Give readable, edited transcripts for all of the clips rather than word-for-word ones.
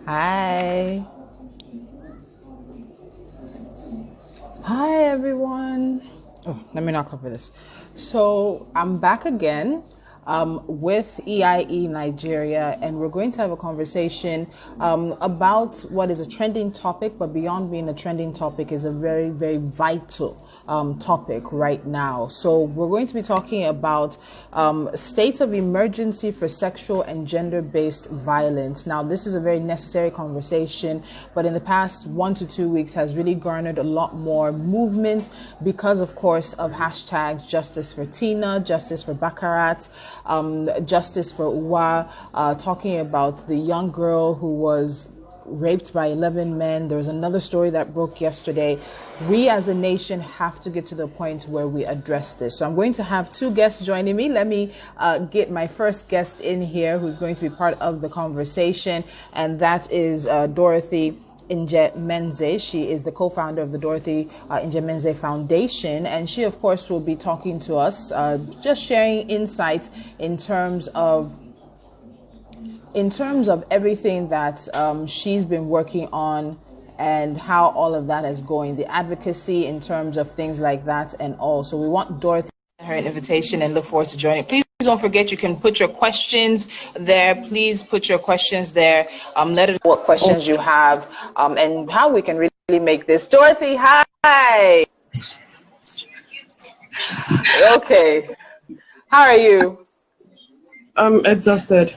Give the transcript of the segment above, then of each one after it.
Hi. Hi, everyone. Oh, let me not cover this. So I'm back again with EIE Nigeria, and we're going to have a conversation about what is a trending topic, but beyond being a trending topic is a very, very vital topic right now. So we're going to be talking about state of emergency for sexual and gender-based violence. Now, this is a very necessary conversation, but in the past 1 to 2 weeks has really garnered a lot more movement because, of course, of hashtags Justice for Tina, Justice for Baccarat, Justice for Uwa, talking about the young girl who was raped by 11 men. There was another story that broke yesterday. We as a nation have to get to the point where we address this. So I'm going to have two guests joining me. Let me get my first guest in here who's going to be part of the conversation, and that is Dorothy Njemanze. She is the co-founder of the Dorothy Njemanze Foundation, and she, of course, will be talking to us, just sharing insights in terms of everything that she's been working on and how all of that is going, the advocacy in terms of things like that and all. So we want Dorothy her invitation and look forward to joining. Please don't forget you can put your questions there. Please put your questions there. Let us know what questions you have and how we can really make this. Dorothy, hi. Okay. How are you? I'm exhausted.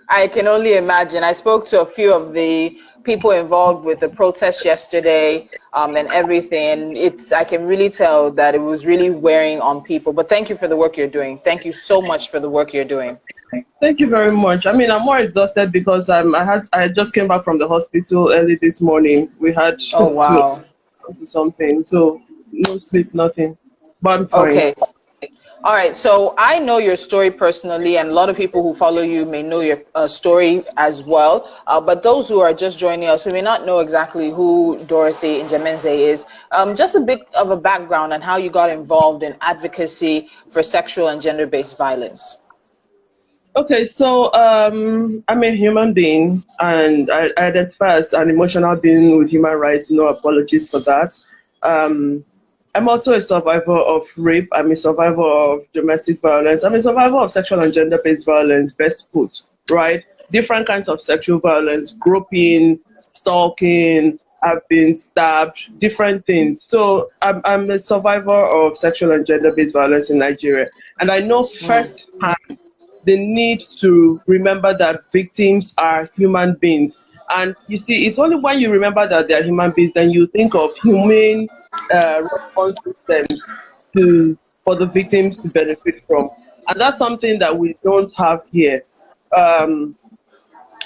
I can only imagine. I spoke to a few of the people involved with the protest yesterday and everything. I can really tell that it was really wearing on people. But thank you for the work you're doing. Thank you so much for the work you're doing. Thank you very much. I mean, I'm more exhausted because I just came back from the hospital early this morning. We had something, so no sleep, nothing. But I'm fine. Okay. All right, so I know your story personally, and a lot of people who follow you may know your story as well. But those who are just joining us, who may not know exactly who Dorothy Njemanze is, just a bit of a background on how you got involved in advocacy for sexual and gender-based violence. Okay, so I'm a human being, and I identify as an emotional being with human rights. No apologies for that. I'm also a survivor of rape. I'm a survivor of domestic violence. I'm a survivor of sexual and gender-based violence, best put, right? Different kinds of sexual violence, groping, stalking, I've been stabbed, different things. So I'm a survivor of sexual and gender-based violence in Nigeria. And I know firsthand the need to remember that victims are human beings. And you see, it's only when you remember that they're human beings, then you think of humane response systems for the victims to benefit from. And that's something that we don't have here.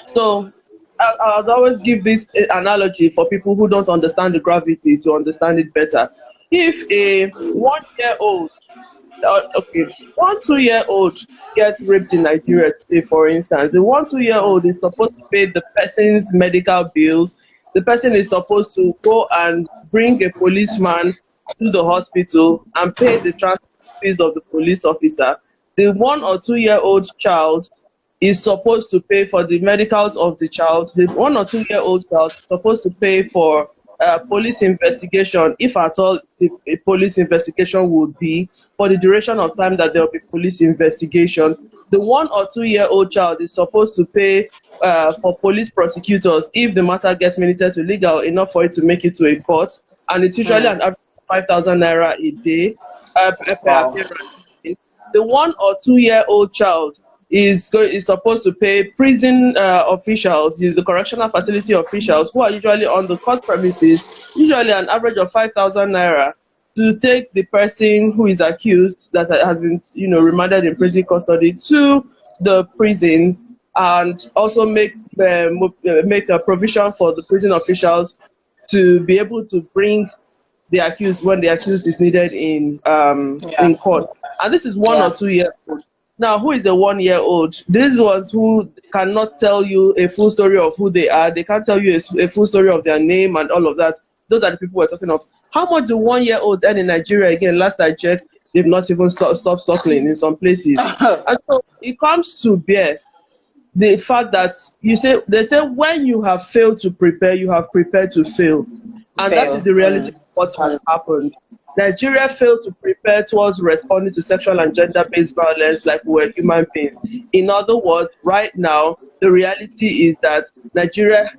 So I'll always give this analogy for people who don't understand the gravity to understand it better. If a 1-year-old, 2-year-old gets raped in Nigeria today, for instance, the 2-year-old is supposed to pay the person's medical bills. The person is supposed to go and bring a policeman to the hospital and pay the transport fees of the police officer. The 1 or 2-year-old child is supposed to pay for the medicals of the child. The 1 or 2-year-old child is supposed to pay for police investigation, if at all a police investigation would be, for the duration of time that there will be police investigation. The 1 or 2-year-old child is supposed to pay for police prosecutors if the matter gets minuted to legal enough for it to make it to a court, and it's usually an average of 5,000 naira a day per appearance. The 1 or 2-year-old child is supposed to pay prison officials, the correctional facility officials, who are usually on the court premises, usually an average of 5,000 naira, to take the person who is accused that has been, remanded in prison custody to the prison, and also make a provision for the prison officials to be able to bring the accused when the accused is needed in court. And this is 1 or 2 years old. Now, who is a 1-year-old? These ones who cannot tell you a full story of who they are. They can't tell you a full story of their name and all of that. Those are the people we're talking of. How much do 1-year-olds earn in Nigeria? Again, last I checked, they've not even stopped suckling in some places. And so it comes to bear the fact that they say when you have failed to prepare, you have prepared to fail. And that is the reality of what has happened. Nigeria failed to prepare towards responding to sexual and gender-based violence like we're human beings. In other words, right now, the reality is that Nigeria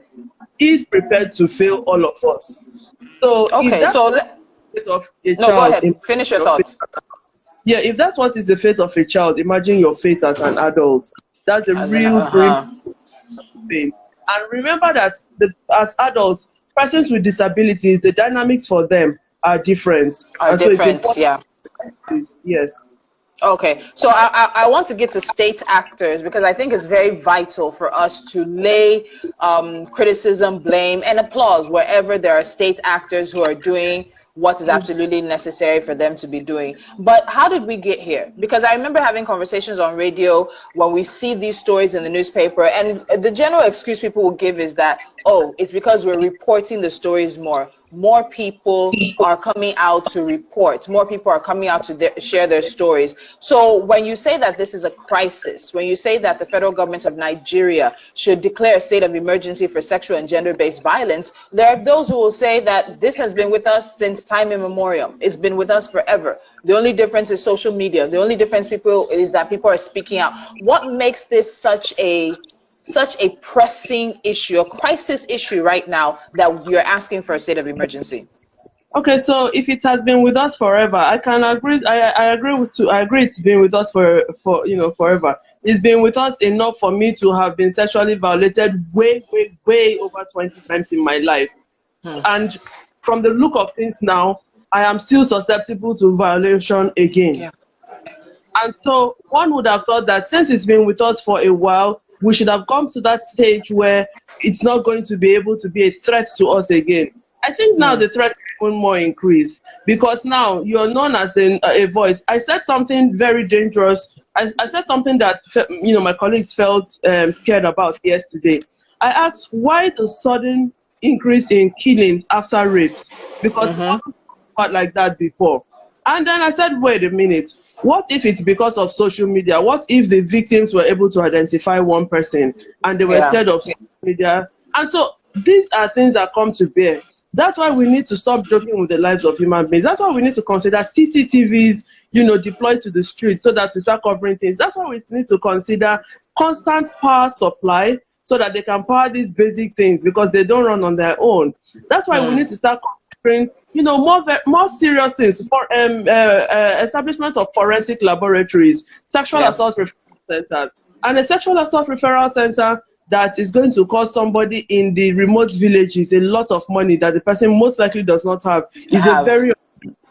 is prepared to fail all of us. So, okay, go ahead. Finish your thoughts. Yeah, if that's what is the fate of a child, imagine your fate as an adult. That's a real thing. And remember that as adults, persons with disabilities, the dynamics for them are different. Yes. Okay, so I want to get to state actors because I think it's very vital for us to lay criticism, blame, and applause wherever there are state actors who are doing what is absolutely necessary for them to be doing. But how did we get here? Because I remember having conversations on radio when we see these stories in the newspaper, and the general excuse people will give is that, oh, it's because we're reporting the stories more. More people are coming out to report. More people are coming out to share their stories. So when you say that this is a crisis, when you say that the federal government of Nigeria should declare a state of emergency for sexual and gender-based violence, there are those who will say that this has been with us since time immemorial. It's been with us forever. The only difference is social media. The only difference is that people are speaking out. What makes this such a pressing issue, a crisis issue right now that you're asking for a state of emergency? Okay, so if it has been with us forever, I can agree. I agree it's been with us for forever. It's been with us enough for me to have been sexually violated way over 20 times in my life. And from the look of things now, I am still susceptible to violation again. Yeah. And so one would have thought that since it's been with us for a while, we should have come to that stage where it's not going to be able to be a threat to us again. I think now the threat is even more increased because now you're known as a voice. I said something very dangerous. I said something that my colleagues felt scared about yesterday. I asked why the sudden increase in killings after rapes, because not like that before. And then I said, wait a minute. What if it's because of social media? What if the victims were able to identify one person and they were scared of social media? And so these are things that come to bear. That's why we need to stop joking with the lives of human beings. That's why we need to consider CCTVs, deployed to the street so that we start covering things. That's why we need to consider constant power supply so that they can power these basic things because they don't run on their own. That's why we need to start considering more serious things for establishment of forensic laboratories, sexual assault referral centers, and a sexual assault referral center that is going to cost somebody in the remote villages a lot of money that the person most likely does not have is a very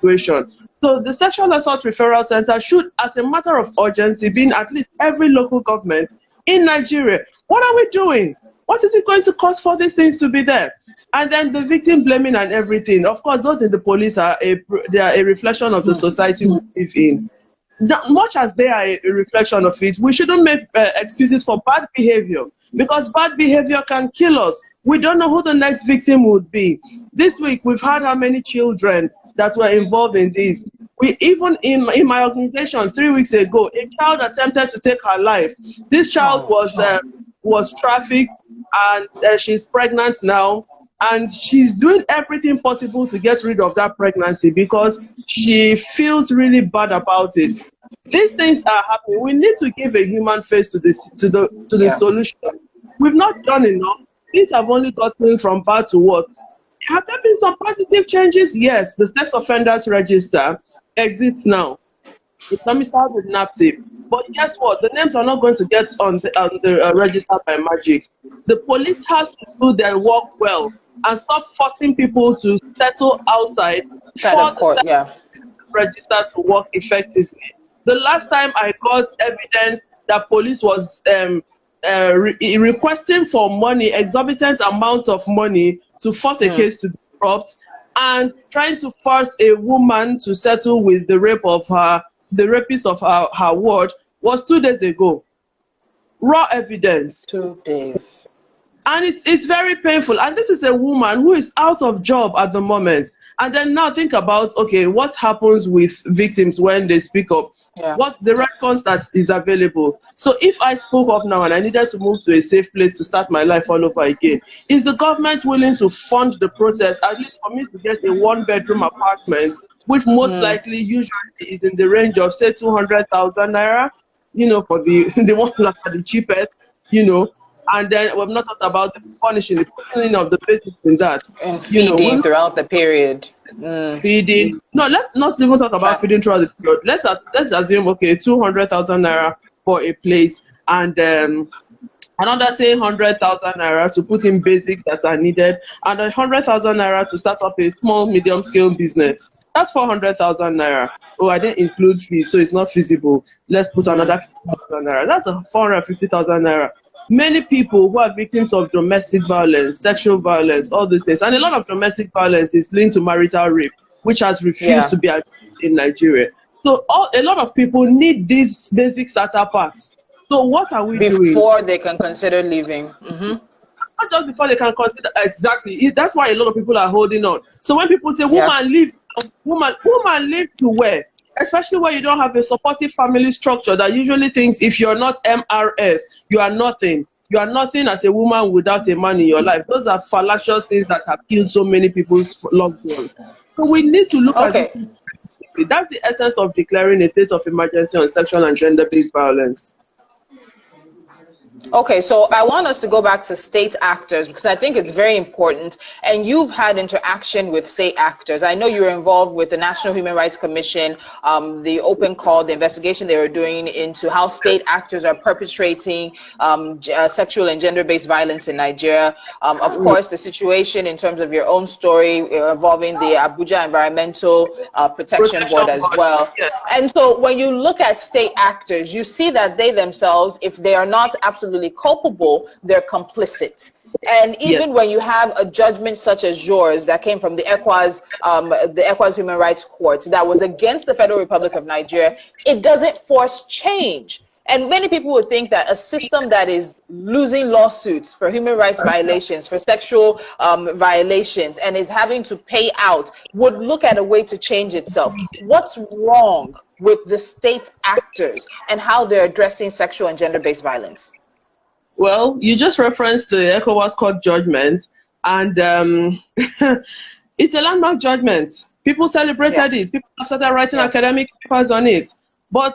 situation. So the sexual assault referral center should, as a matter of urgency, be in at least every local government in Nigeria. What are we doing? What is it going to cost for these things to be there? And then the victim blaming and everything. Of course, those in the police they are a reflection of the society we live in. Much as they are a reflection of it, we shouldn't make excuses for bad behavior because bad behavior can kill us. We don't know who the next victim would be. This week, we've had how many children that were involved in this. We even in my organization 3 weeks ago, a child attempted to take her life. This child was trafficked and she's pregnant now. And she's doing everything possible to get rid of that pregnancy because she feels really bad about it. These things are happening. We need to give a human face to this, to the solution. We've not done enough. Things have only gotten from bad to worse. Have there been some positive changes? Yes, the sex offenders register exists now. It's domiciled with NAPTIP. But guess what? The names are not going to get on the register by magic. The police has to do their work well and stop forcing people to settle outside for the register to work effectively. The last time I got evidence that police was requesting for money, exorbitant amounts of money to force a case to be dropped and trying to force a woman to settle with the rapist of her ward was 2 days ago. Raw evidence. 2 days. And it's very painful. And this is a woman who is out of job at the moment. And then now think about, okay, what happens with victims when they speak up? Yeah. What the response that is available. So if I spoke up now and I needed to move to a safe place to start my life all over again, is the government willing to fund the process, at least for me to get a 1-bedroom apartment, which most likely usually is in the range of, say, 200,000 naira, you know, for the one that are the cheapest, you know. And then we've not talked about the punishing, the punishing of the basics in that. And feeding throughout the period. Feeding. No, let's not even talk about feeding throughout the period. Let's assume, okay, 200,000 naira for a place, and another, say, 100,000 naira to put in basics that are needed, and 100,000 naira to start up a small, medium-scale business. That's 400,000 naira. Oh, I didn't include fees, so it's not feasible. Let's put another 50,000 naira. That's a 450,000 naira. Many people who are victims of domestic violence, sexual violence, all these things, and a lot of domestic violence is linked to marital rape, which has refused to be addressed in Nigeria. So a lot of people need these basic starter packs. So what are we doing? Before they can consider leaving. Not just before they can consider, exactly. That's why a lot of people are holding on. So when people say, woman leave, woman leave to where? Especially when you don't have a supportive family structure that usually thinks if you're not MRS, you are nothing. You are nothing as a woman without a man in your life. Those are fallacious things that have killed so many people's loved ones. So we need to look at this. That's the essence of declaring a state of emergency on sexual and gender-based violence. Okay, so I want us to go back to state actors because I think it's very important. And you've had interaction with state actors. I know you were involved with the National Human Rights Commission, the open call, the investigation they were doing into how state actors are perpetrating sexual and gender-based violence in Nigeria. Of course, the situation in terms of your own story involving the Abuja Environmental Protection Board as well. And so when you look at state actors, you see that they themselves, if they are not absolutely culpable, they're complicit. And even when you have a judgment such as yours that came from the ECWA's Human Rights Court that was against the Federal Republic of Nigeria, it doesn't force change. And many people would think that a system that is losing lawsuits for human rights violations, for sexual violations, and is having to pay out would look at a way to change itself. What's wrong with the state actors and how they're addressing sexual and gender-based violence? Well, you just referenced the ECOWAS court judgment, and it's a landmark judgment. People celebrated it. People have started writing academic papers on it. But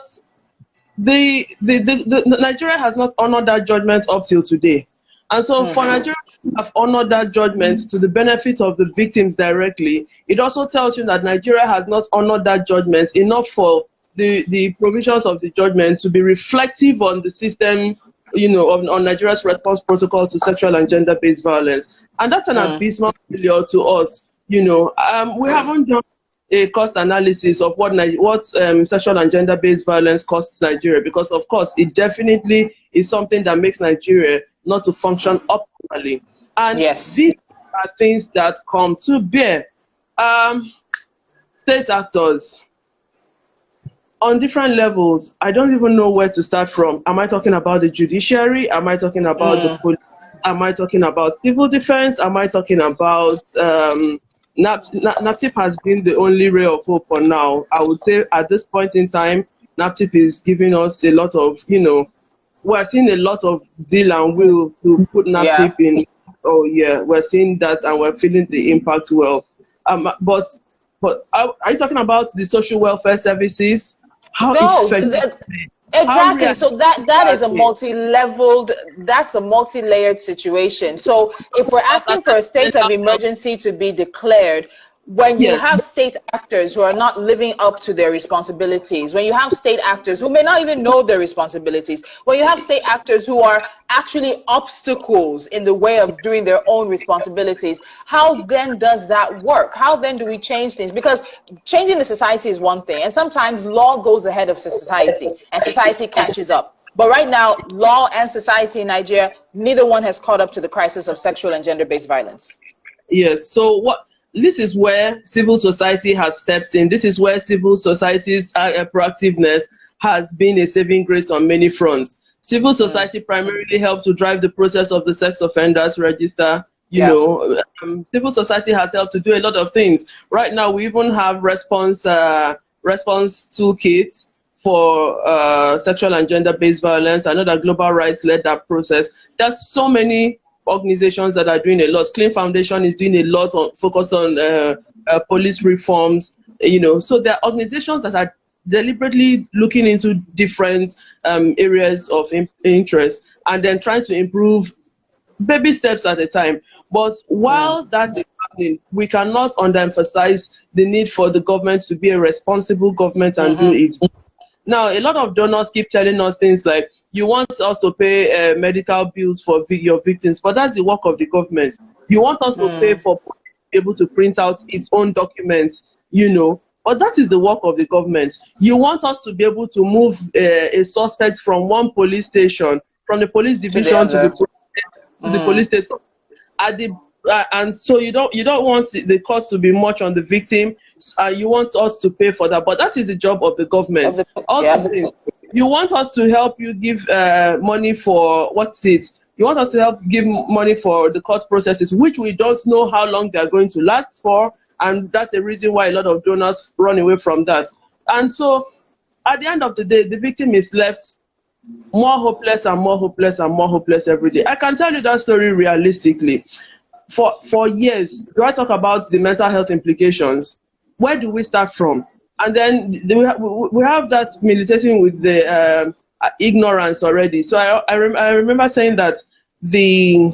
the Nigeria has not honored that judgment up till today. And so for Nigeria to have honored that judgment to the benefit of the victims directly, it also tells you that Nigeria has not honored that judgment enough for the provisions of the judgment to be reflective on the system, you know, on Nigeria's response protocol to sexual and gender-based violence. And that's an abysmal failure to us. You know, we haven't done a cost analysis of what sexual and gender-based violence costs Nigeria, because of course it definitely is something that makes Nigeria not to function optimally. And these are things that come to bear. State actors on different levels, I don't even know where to start from. Am I talking about the judiciary? Am I talking about the police? Am I talking about civil defense? Am I talking about NAPTIP has been the only ray of hope for now. I would say at this point in time, NAPTIP is giving us a lot of, you know, we're seeing a lot of deal and will to put NAPTIP in. Oh yeah, we're seeing that and we're feeling the impact well. But are you talking about the social welfare services? Exactly. So that is a multi-leveled, that's a multi-layered situation. So if we're asking for a state of emergency to be declared, when you have state actors who are not living up to their responsibilities, when you have state actors who may not even know their responsibilities, when you have state actors who are actually obstacles in the way of doing their own responsibilities, how then does that work? How then do we change things? Because changing the society is one thing, and sometimes law goes ahead of society, and society catches up. But right now, law and society in Nigeria, neither one has caught up to the crisis of sexual and gender-based violence. Yes, so this is where civil society has stepped in. This is where civil society's proactiveness has been a saving grace on many fronts. Civil society primarily helped to drive the process of the sex offenders register. Civil society has helped to do a lot of things. Right now, we even have response toolkits for sexual and gender-based violence. I know that Global Rights led that process. There's so many organizations that are doing a lot. Clean Foundation is doing a lot focused on police reforms. So there are organizations that are deliberately looking into different areas of interest and then trying to improve baby steps at a time. But while that is happening, we cannot underemphasize the need for the government to be a responsible government and do it. Now, a lot of donors keep telling us things like, you want us to pay medical bills for your victims, but that's the work of the government. You want us to pay for able to print out its own documents, but that is the work of the government. You want us to be able to move a suspect from one police station, from the police division to the police station. And so you don't want the cost to be much on the victim. You want us to pay for that, but that is the job of the government. Those things. You want us to help you give money for you want us to help give money for the court processes, which we don't know how long they are going to last for, and that's the reason why a lot of donors run away from that. And so, at the end of the day, the victim is left more hopeless and more hopeless and more hopeless every day. I can tell you that story realistically. For years, do I talk about the mental health implications? Where do we start from? And then we have that militating with the ignorance already. So I remember saying that the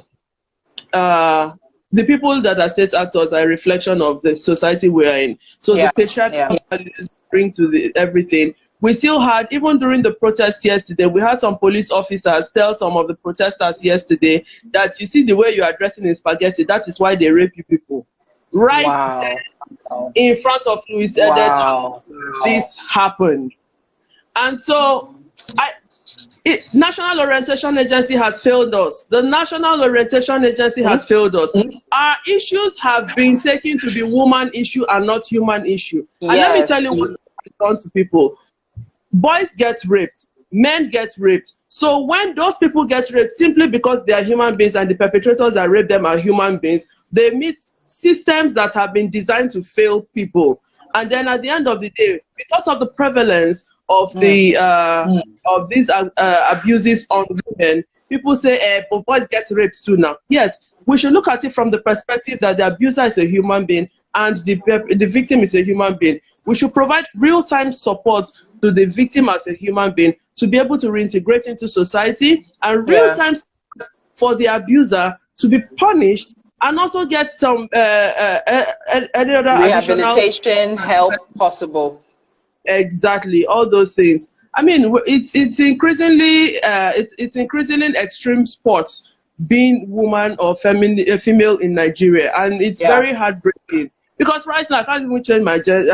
people that are state actors are a reflection of the society we are in. So the patriarchal values bring to everything. We still had, even during the protest yesterday, we had some police officers tell some of the protesters yesterday that, you see the way you are dressing in spaghetti, that is why they rape you people. Right there in front of Louis Edet, this happened. And so, National Orientation Agency has failed us. The National Orientation Agency has failed us. Our issues have been taken to be woman issue and not human issue. And let me tell you what is done to people. Boys get raped, men get raped. So when those people get raped simply because they are human beings and the perpetrators that rape them are human beings, they meet systems that have been designed to fail people. And then at the end of the day, because of the prevalence of the of these abuses on women, people say, but boys get raped too now. Yes, we should look at it from the perspective that the abuser is a human being and the victim is a human being. We should provide real-time support to the victim as a human being to be able to reintegrate into society, and real-time support for the abuser to be punished and also get some any other rehabilitation help possible. Exactly, all those things. I mean, it's increasingly extreme sports being woman or female in Nigeria, and it's very heartbreaking. Because right now I can't even change my gender.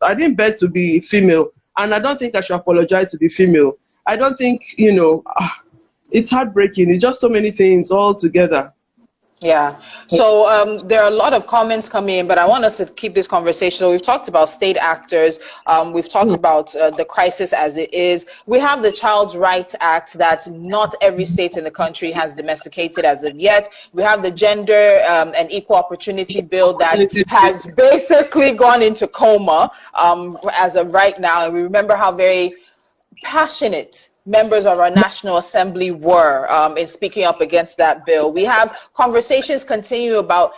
I didn't beg to be female, and I don't think I should apologize to be female. I don't think it's heartbreaking. It's just so many things all together. Yeah. So there are a lot of comments coming in, but I want us to keep this conversation. So we've talked about state actors. We've talked about the crisis as it is. We have the Child's Rights Act that not every state in the country has domesticated as of yet. We have the Gender and Equal Opportunity Bill that has basically gone into coma as of right now. And we remember how very passionate members of our National Assembly were in speaking up against that bill. We have conversations continue about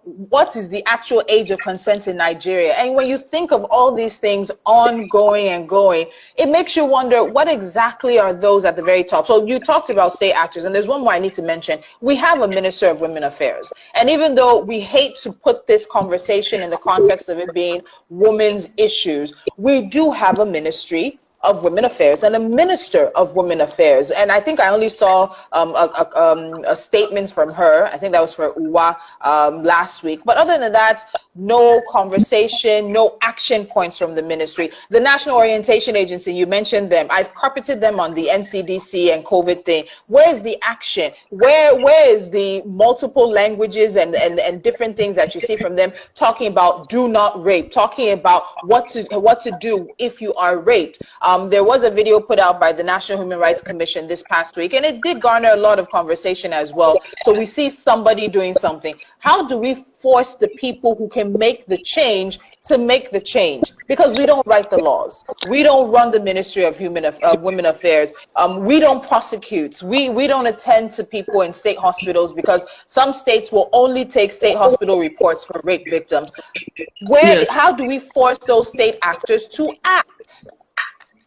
what is the actual age of consent in Nigeria. And when you think of all these things ongoing and going, it makes you wonder, what exactly are those at the very top? So you talked about state actors, and there's one more I need to mention. We have a Minister of Women Affairs. And even though we hate to put this conversation in the context of it being women's issues, we do have a Ministry of Women Affairs and a Minister of Women Affairs. And I think I only saw a statement from her. I think that was for UWA last week. But other than that, no conversation, no action points from the ministry. The National Orientation Agency, you mentioned them. I've carpeted them on the NCDC and COVID thing. Where is the action? Where is the multiple languages and different things that you see from them talking about do not rape, talking about what to do if you are raped? There was a video put out by the National Human Rights Commission this past week, and it did garner a lot of conversation as well. So we see somebody doing something. How do we force the people who can make the change to make the change? Because we don't write the laws. We don't run the Ministry of Women Affairs. We don't prosecute. We don't attend to people in state hospitals because some states will only take state hospital reports for rape victims. How do we force those state actors to act?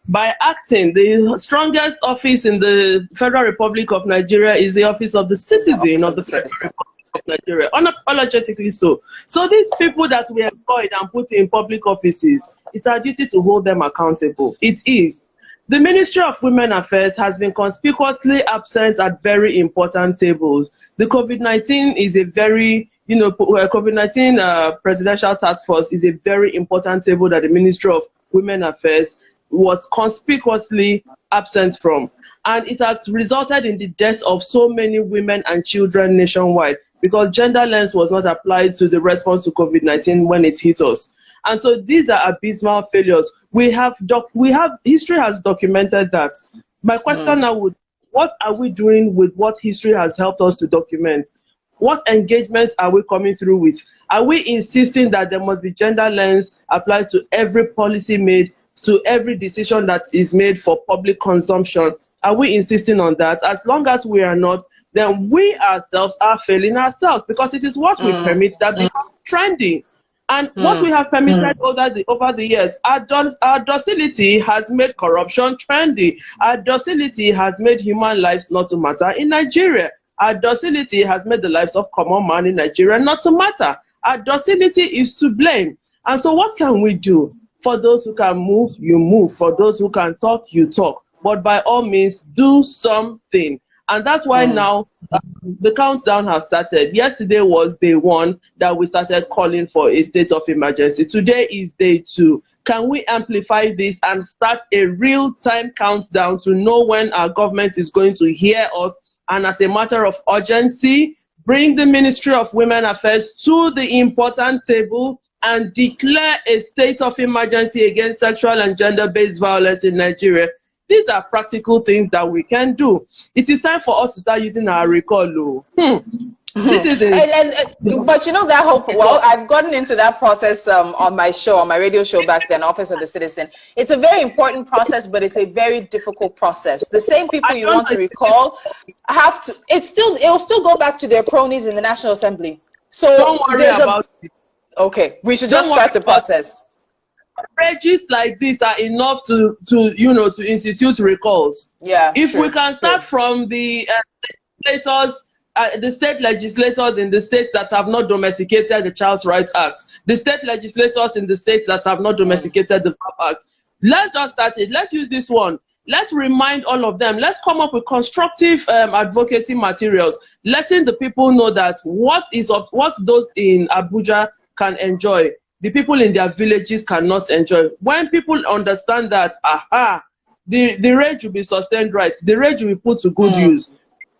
By acting. The strongest office in the Federal Republic of Nigeria is the office of the citizen of the Federal Republic of Nigeria, unapologetically so. So these people that we employed and put in public offices, it's our duty to hold them accountable. It is. The Ministry of Women Affairs has been conspicuously absent at very important tables. The COVID-19 is a very, COVID-19 Presidential Task Force is a very important table that the Ministry of Women Affairs was conspicuously absent from. And it has resulted in the death of so many women and children nationwide because gender lens was not applied to the response to COVID-19 when it hit us. And so these are abysmal failures. History has documented that. My question now would, what are we doing with what history has helped us to document? What engagements are we coming through with? Are we insisting that there must be gender lens applied to every policy made, to every decision that is made for public consumption? Are we insisting on that? As long as we are not, then we ourselves are failing ourselves because it is what we permit that becomes trendy. And what we have permitted over the years, our docility has made corruption trendy. Our docility has made human lives not to matter in Nigeria. Our docility has made the lives of common man in Nigeria not to matter. Our docility is to blame. And so what can we do? For those who can move, you move. For those who can talk, you talk. But by all means, do something. And that's why now the countdown has started. Yesterday was day 1 that we started calling for a state of emergency. Today is day 2. Can we amplify this and start a real-time countdown to know when our government is going to hear us? And as a matter of urgency, bring the Ministry of Women Affairs to the important table and declare a state of emergency against sexual and gender-based violence in Nigeria. These are practical things that we can do. It is time for us to start using our recall. This is but you know that whole, well, I've gotten into that process on my show, on my radio show back then, Office of the Citizen. It's a very important process, but it's a very difficult process. The same people you want to recall have to, it will still go back to their cronies in the National Assembly. So don't worry about it. Okay, we should just start the process. Regis like this are enough to institute recalls. Yeah. If we can start from the legislators, the state legislators in the states that have not domesticated the Child Rights Act, the state legislators in the states that have not domesticated the FAP Act. Let's just start it. Let's use this one. Let's remind all of them. Let's come up with constructive advocacy materials, letting the people know that what those in Abuja can enjoy, the people in their villages cannot enjoy. When people understand that, the rage will be sustained rights, the rage will be put to good use.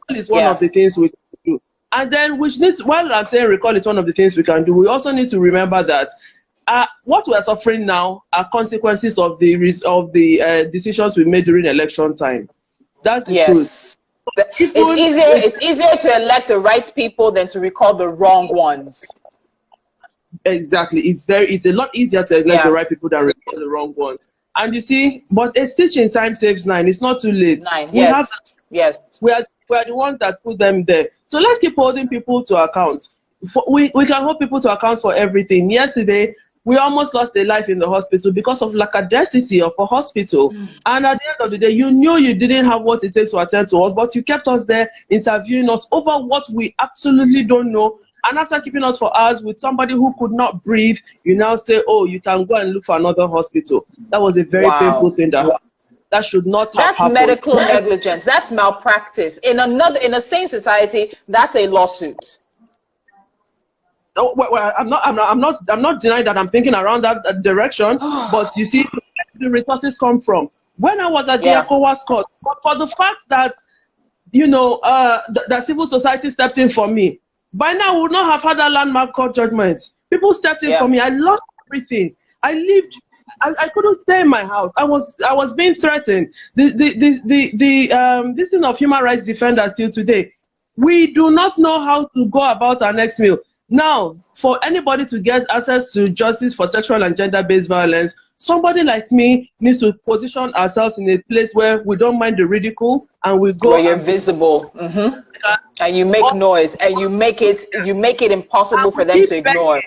Recall is one of the things we can do. And then while I'm saying recall is one of the things we can do, we also need to remember that what we are suffering now are consequences of the decisions we made during election time. That's the truth. It's easier to elect the right people than to recall the wrong ones. Exactly. It's a lot easier to elect the right people than recall the wrong ones. And you see, but a stitch in time saves 9. It's not too late. 9. Yes. We are the ones that put them there. So let's keep holding people to account. We can hold people to account for everything. Yesterday, we almost lost a life in the hospital because of lackadaicity of a hospital. And at the end of the day, you knew you didn't have what it takes to attend to us, but you kept us there interviewing us over what we absolutely don't know. And after keeping us for hours with somebody who could not breathe, you now say, oh, you can go and look for another hospital. That was a very painful thing that should not have happened. That's medical negligence. That's malpractice. In a sane society, that's a lawsuit. I'm not denying that I'm thinking around that direction. But you see, the resources come from. When I was at the ECOWAS court, but for the fact that the civil society stepped in for me, by now we would not have had a landmark court judgment. People stepped in for me. I lost everything. I lived. I couldn't stay in my house. I was being threatened. This thing of human rights defenders till today, we do not know how to go about our next meal. Now, for anybody to get access to justice for sexual and gender-based violence, somebody like me needs to position ourselves in a place where we don't mind the ridicule and we go. Where you're visible, and you make noise, and you make it impossible for them to ignore.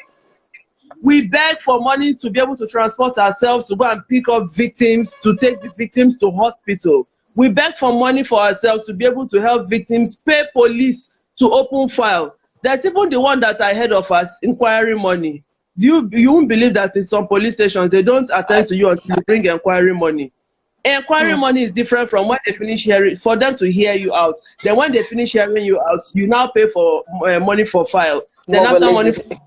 We beg for money to be able to transport ourselves, to go and pick up victims, to take the victims to hospital. We beg for money for ourselves to be able to help victims, pay police to open file. There's even the one that I heard of as inquiry money. You won't believe that in some police stations, they don't attend to you until you bring inquiry money. Inquiry money is different from when they finish hearing, for them to hear you out. Then when they finish hearing you out, you now pay for money for file. Then after money for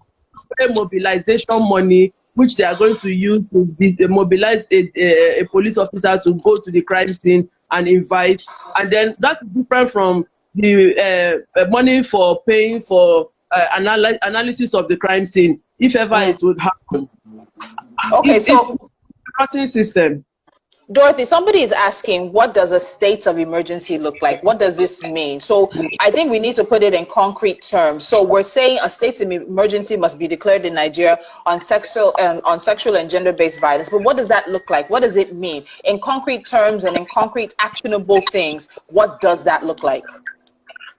mobilization money, which they are going to use to mobilize a police officer to go to the crime scene and invite. And then that's different from the money for paying for analysis of the crime scene, if ever it would happen. Okay, it's a cutting system. Dorothy, somebody is asking, what does a state of emergency look like? What does this mean? So I think we need to put it in concrete terms. So we're saying a state of emergency must be declared in Nigeria on sexual and gender-based violence. But what does that look like? What does it mean? In concrete terms and in concrete actionable things, what does that look like?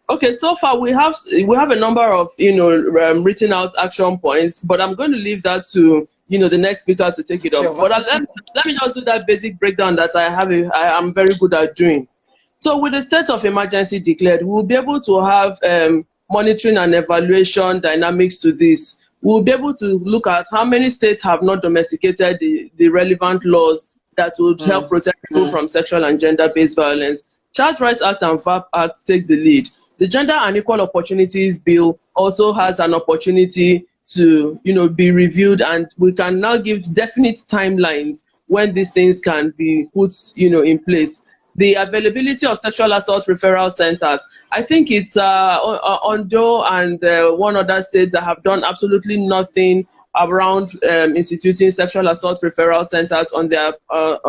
Okay, so far we have a number of written out action points, but I'm going to leave that to the next speaker to take it up. But let me just do that basic breakdown that I am very good at doing. So with the state of emergency declared, we will be able to have monitoring and evaluation dynamics to this. We will be able to look at how many states have not domesticated the relevant laws that would help protect people from sexual and gender-based violence. Child Rights Act and VAP Act take the lead. The Gender and Equal Opportunities Bill also has an opportunity to be reviewed, and we can now give definite timelines when these things can be put in place. The availability of sexual assault referral centers, I think it's Ondo and one other state that have done absolutely nothing around instituting sexual assault referral centers on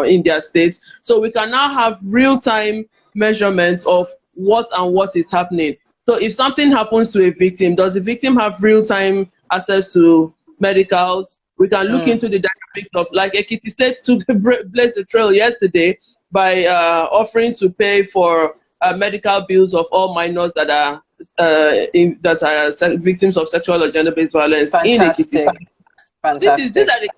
in their states. So we can now have real-time measurements of what is happening. So if something happens to a victim, does the victim have real-time access to medicals? We can look into the dynamics of, like Ekiti State took blazed the trail yesterday by offering to pay for medical bills of all minors that are victims of sexual or gender-based violence. Fantastic. In Ekiti. Fantastic. These are the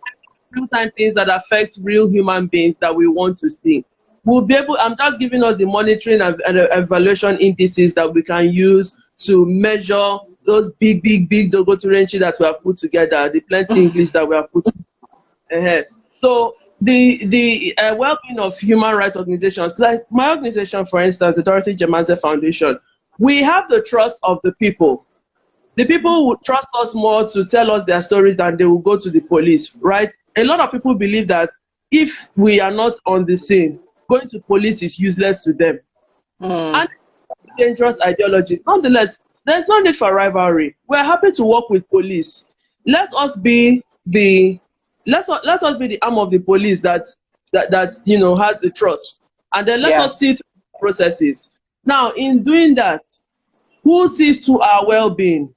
real-time things that affect real human beings that we want to see. We'll be able, I'm just giving us the monitoring and evaluation indices that we can use to measure those big dogoturenchi that we have put together, the plenty English that we have put together. So the well-being of human rights organizations, like my organization, for instance, the Dorothy Njemanze Foundation, we have the trust of the people. The people would trust us more to tell us their stories than they will go to the police, right? A lot of people believe that if we are not on the scene, going to police is useless to them. And dangerous ideology. Nonetheless, there's no need for rivalry. We're happy to work with police. Let us be the arm of the police that has the trust. And then let us see through the processes. Now, in doing that, who sees to our well-being?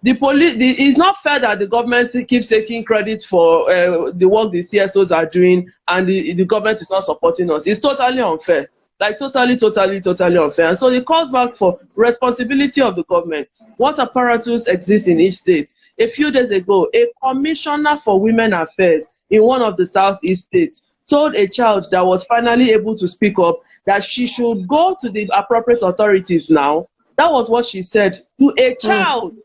The police. It's not fair that the government keeps taking credit for the work the CSOs are doing, and the government is not supporting us. It's totally unfair. Like totally unfair. And so it calls back for responsibility of the government. What apparatus exists in each state? A few days ago, a commissioner for women affairs in one of the southeast states told a child that was finally able to speak up that she should go to the appropriate authorities now. That was what she said to a child.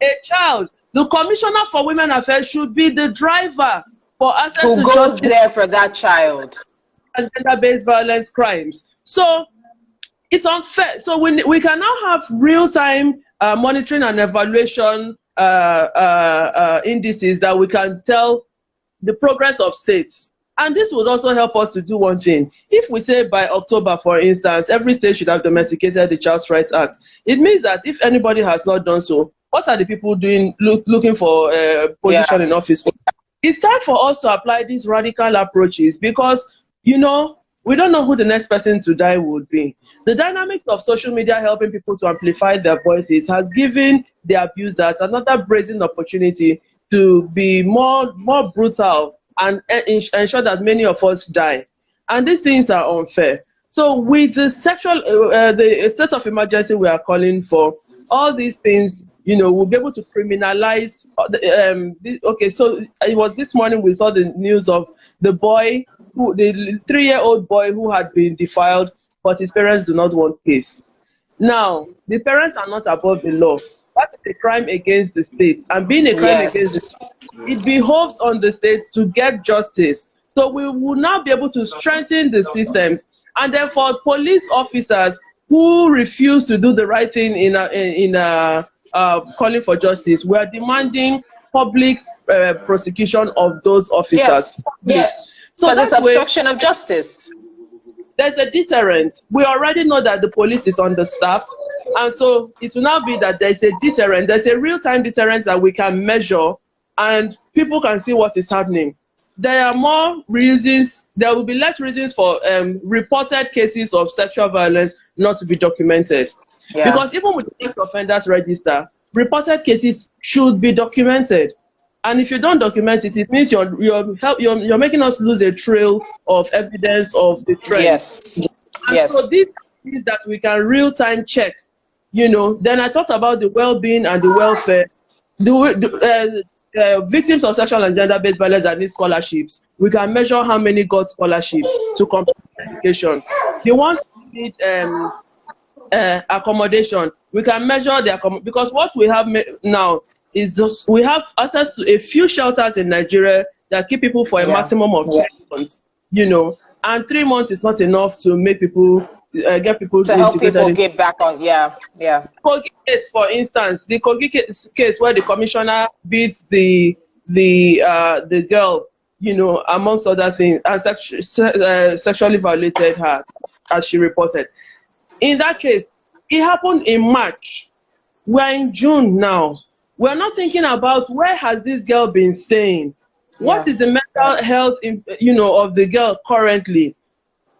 A child. The commissioner for women affairs should be the driver for access to justice. Who goes there for that child? And gender-based violence crimes. So it's unfair. So we can now have real-time monitoring and evaluation indices that we can tell the progress of states. And this would also help us to do one thing. If we say by October, for instance, every state should have domesticated the Child Rights Act, it means that if anybody has not done so, what are the people doing looking for position in office for? It's time for us to apply these radical approaches because, you know, we don't know who the next person to die would be. The dynamics of social media helping people to amplify their voices has given the abusers another brazen opportunity to be more brutal and ensure that many of us die. And these things are unfair. So with the the state of emergency we are calling for, all these things, you know, we'll be able to criminalize. Okay, so it was this morning we saw the news of the boy, the 3-year-old boy who had been defiled, but his parents do not want peace. Now, the parents are not above the law. That is a crime against the state. And being a crime against the state, it behoves on the state to get justice. So we will now be able to strengthen the systems. And then for police officers who refuse to do the right thing in calling for justice, we are demanding public prosecution of those officers. Yes. So that's obstruction of justice. There's a deterrent. We already know that the police is understaffed, and so it will now be that there's a deterrent. There's a real-time deterrent that we can measure, and people can see what is happening. There are more reasons. There will be less reasons for reported cases of sexual violence not to be documented. Yeah. Because even with the sex offenders register, reported cases should be documented. And if you don't document it, it means you're making us lose a trail of evidence of the trend. Yes. And so these things that we can real-time check, you know. Then I talked about the well-being and the welfare. Victims of sexual and gender-based violence that need scholarships. We can measure how many got scholarships to complete education. The ones who need accommodation, we can measure the accommodation, because what we have now is just we have access to a few shelters in Nigeria that keep people for a maximum of 3 months, you know, and 3 months is not enough to make people get people to help people get back on. Kogi case, for instance, the Kogi case where the commissioner beats the girl, you know, amongst other things, and sexually violated her, as she reported. In that case, it happened in March. We're in June now. We're not thinking about where has this girl been staying. What is the mental health, you know, of the girl currently?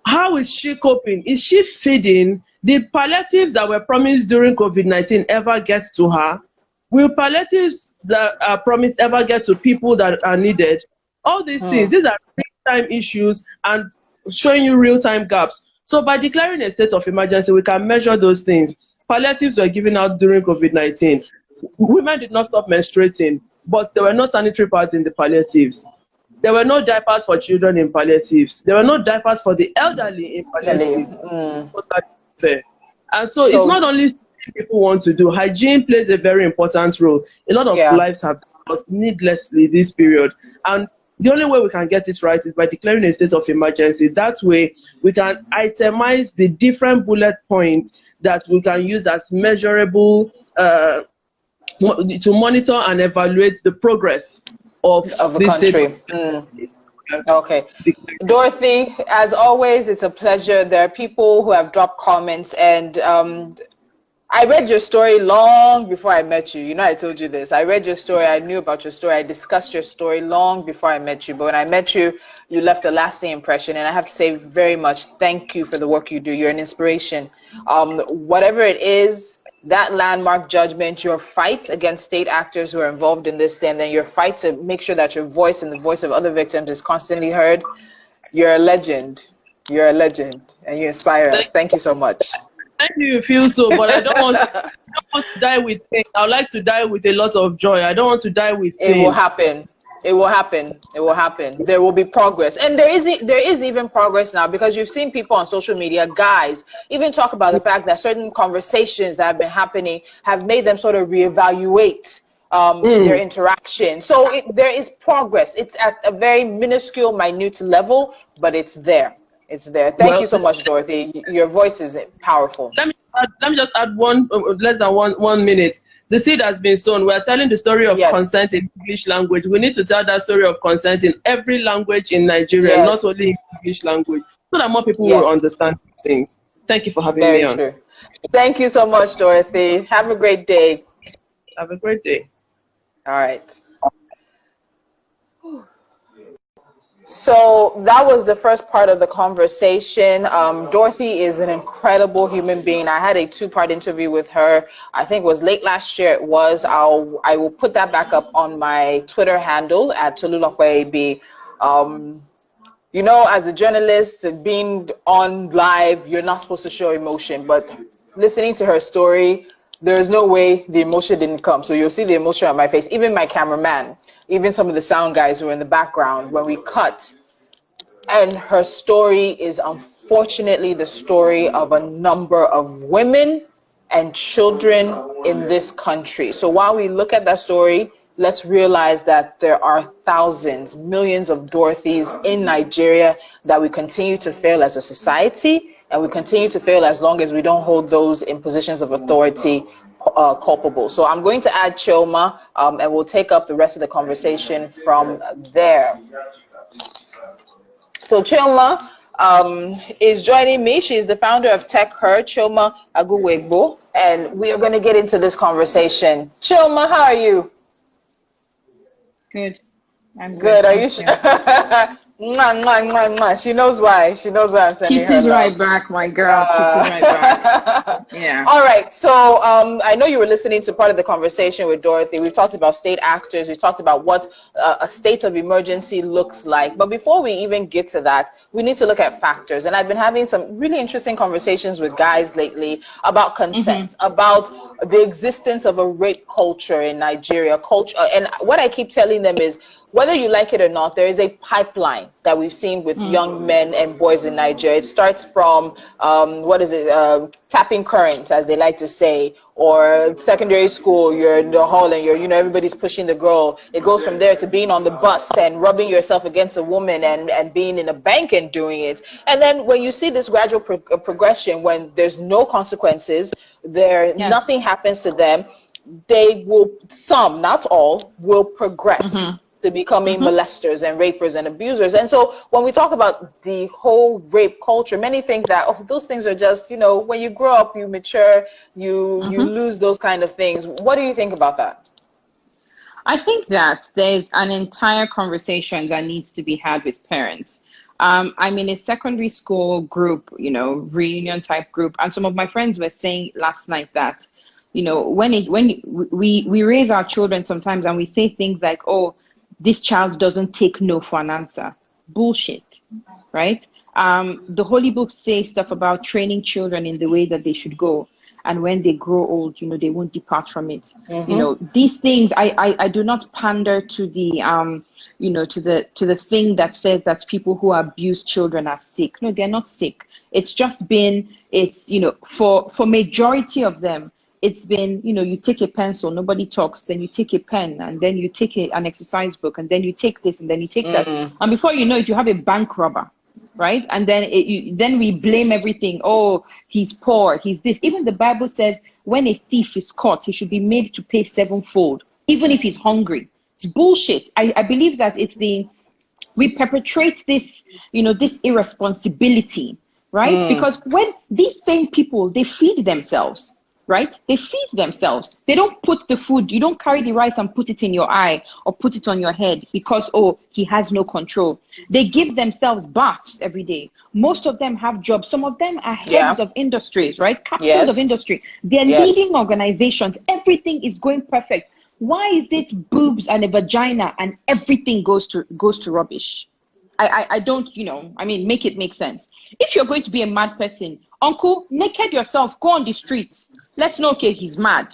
How is she coping? Is she feeding? The palliatives that were promised during COVID-19 ever get to her? Will palliatives that are promised ever get to people that are needed? All these things, these are real-time issues and showing you real-time gaps. So by declaring a state of emergency, we can measure those things. Palliatives were given out during COVID-19. Women did not stop menstruating, but there were no sanitary pads in the palliatives. There were no diapers for children in palliatives. There were no diapers for the elderly in palliatives. And so it's not only people want to do. Hygiene plays a very important role. A lot of lives have lost needlessly this period. And the only way we can get it right is by declaring a state of emergency. That way, we can itemize the different bullet points that we can use as measurable to monitor and evaluate the progress of the country. Okay. Dorothy, as always, it's a pleasure. There are people who have dropped comments, and I read your story long before I met you. You know, I told you this. I read your story. I knew about your story. I discussed your story long before I met you. But when I met you, you left a lasting impression. And I have to say very much thank you for the work you do. You're an inspiration. Whatever it is, that landmark judgment, your fight against state actors who are involved in this, and then your fight to make sure that your voice and the voice of other victims is constantly heard. You're a legend. You're a legend. And you inspire us. Thank you so much. Thank you feel so, but I don't want to die with pain. I would like to die with a lot of joy. I don't want to die with pain. It will happen. It will happen. It will happen. There will be progress. And there is even progress now, because you've seen people on social media, guys, even talk about the fact that certain conversations that have been happening have made them sort of reevaluate their interaction. So there is progress. It's at a very minuscule, minute level, but it's there. It's there. Thank you so much, Dorothy. Your voice is powerful. Let me just add less than one minute. The seed has been sown. We are telling the story of Yes. consent in English language. We need to tell that story of consent in every language in Nigeria, Yes. not only in English language, so that more people Yes. will understand things. Thank you for having Very me on. true. Thank you so much, Dorothy. Have a great day. Have a great day. All right. So that was the first part of the conversation. Dorothy is an incredible human being. I had a 2-part interview with her. I think it was late last year. It was. I will put that back up on my Twitter handle at Tolulope Adeleru-Balogun. You know, as a journalist, being on live, you're not supposed to show emotion, but listening to her story, there's no way the emotion didn't come. So you'll see the emotion on my face. Even my cameraman, even some of the sound guys who were in the background, when we cut. And her story is unfortunately the story of a number of women and children in this country. So while we look at that story, let's realize that there are thousands, millions of Dorothys in Nigeria that we continue to fail as a society, and we continue to fail as long as we don't hold those in positions of authority culpable. So I'm going to add Chioma, and we'll take up the rest of the conversation from there. So Chioma is joining me. She's the founder of Tech Her, Chioma Agwuegbo, and we are going to get into this conversation. Chioma, how are you? Good. I'm good. Are you sure? Mwah, mwah, mwah, mwah. She knows why. She knows why I'm sending her Kisses love. right back, my girl. Kisses right back. Yeah. All right. So I know you were listening to part of the conversation with Dorothy. We've talked about state actors. We talked about what a state of emergency looks like. But before we even get to that, we need to look at factors. And I've been having some really interesting conversations with guys lately about consent, about the existence of a rape culture in Nigeria. And what I keep telling them is, whether you like it or not, there is a pipeline that we've seen with young men and boys in Nigeria. It starts from, tapping current, as they like to say, or secondary school, you're in the hall and everybody's pushing the girl. It goes from there to being on the bus and rubbing yourself against a woman and being in a bank and doing it. And then when you see this gradual progression, when there's no consequences, nothing happens to them, they will, some, not all, will progress to becoming molesters and rapers and abusers. And so when we talk about the whole rape culture, many think that, those things are just, when you grow up, you mature, you lose those kind of things. What do you think about that? I think that there's an entire conversation that needs to be had with parents. I'm in a secondary school group, reunion type group. And some of my friends were saying last night that, when we raise our children sometimes and we say things like, this child doesn't take no for an answer. Bullshit, right? The Holy Book says stuff about training children in the way that they should go. And when they grow old, they won't depart from it. These things, I do not pander to the, to the thing that says that people who abuse children are sick. No, they're not sick. It's just been, for majority of them, it's been, you take a pencil, nobody talks, then you take a pen, and then you take an exercise book, and then you take this, and then you take that. And before you know it, you have a bank robber, right? And then then we blame everything. Oh, he's poor, he's this. Even the Bible says when a thief is caught, he should be made to pay 7-fold, even if he's hungry. It's bullshit. I believe that we perpetrate this, this irresponsibility, right? Because when these same people, they feed themselves, right? They feed themselves. They don't put the food, you don't carry the rice and put it in your eye or put it on your head because, he has no control. They give themselves baths every day. Most of them have jobs. Some of them are heads of industries, right? Captains of industry. They're leading organizations. Everything is going perfect. Why is it boobs and a vagina and everything goes to rubbish? I don't, make it make sense. If you're going to be a mad person, uncle, naked yourself, go on the street. Let's know, okay, he's mad.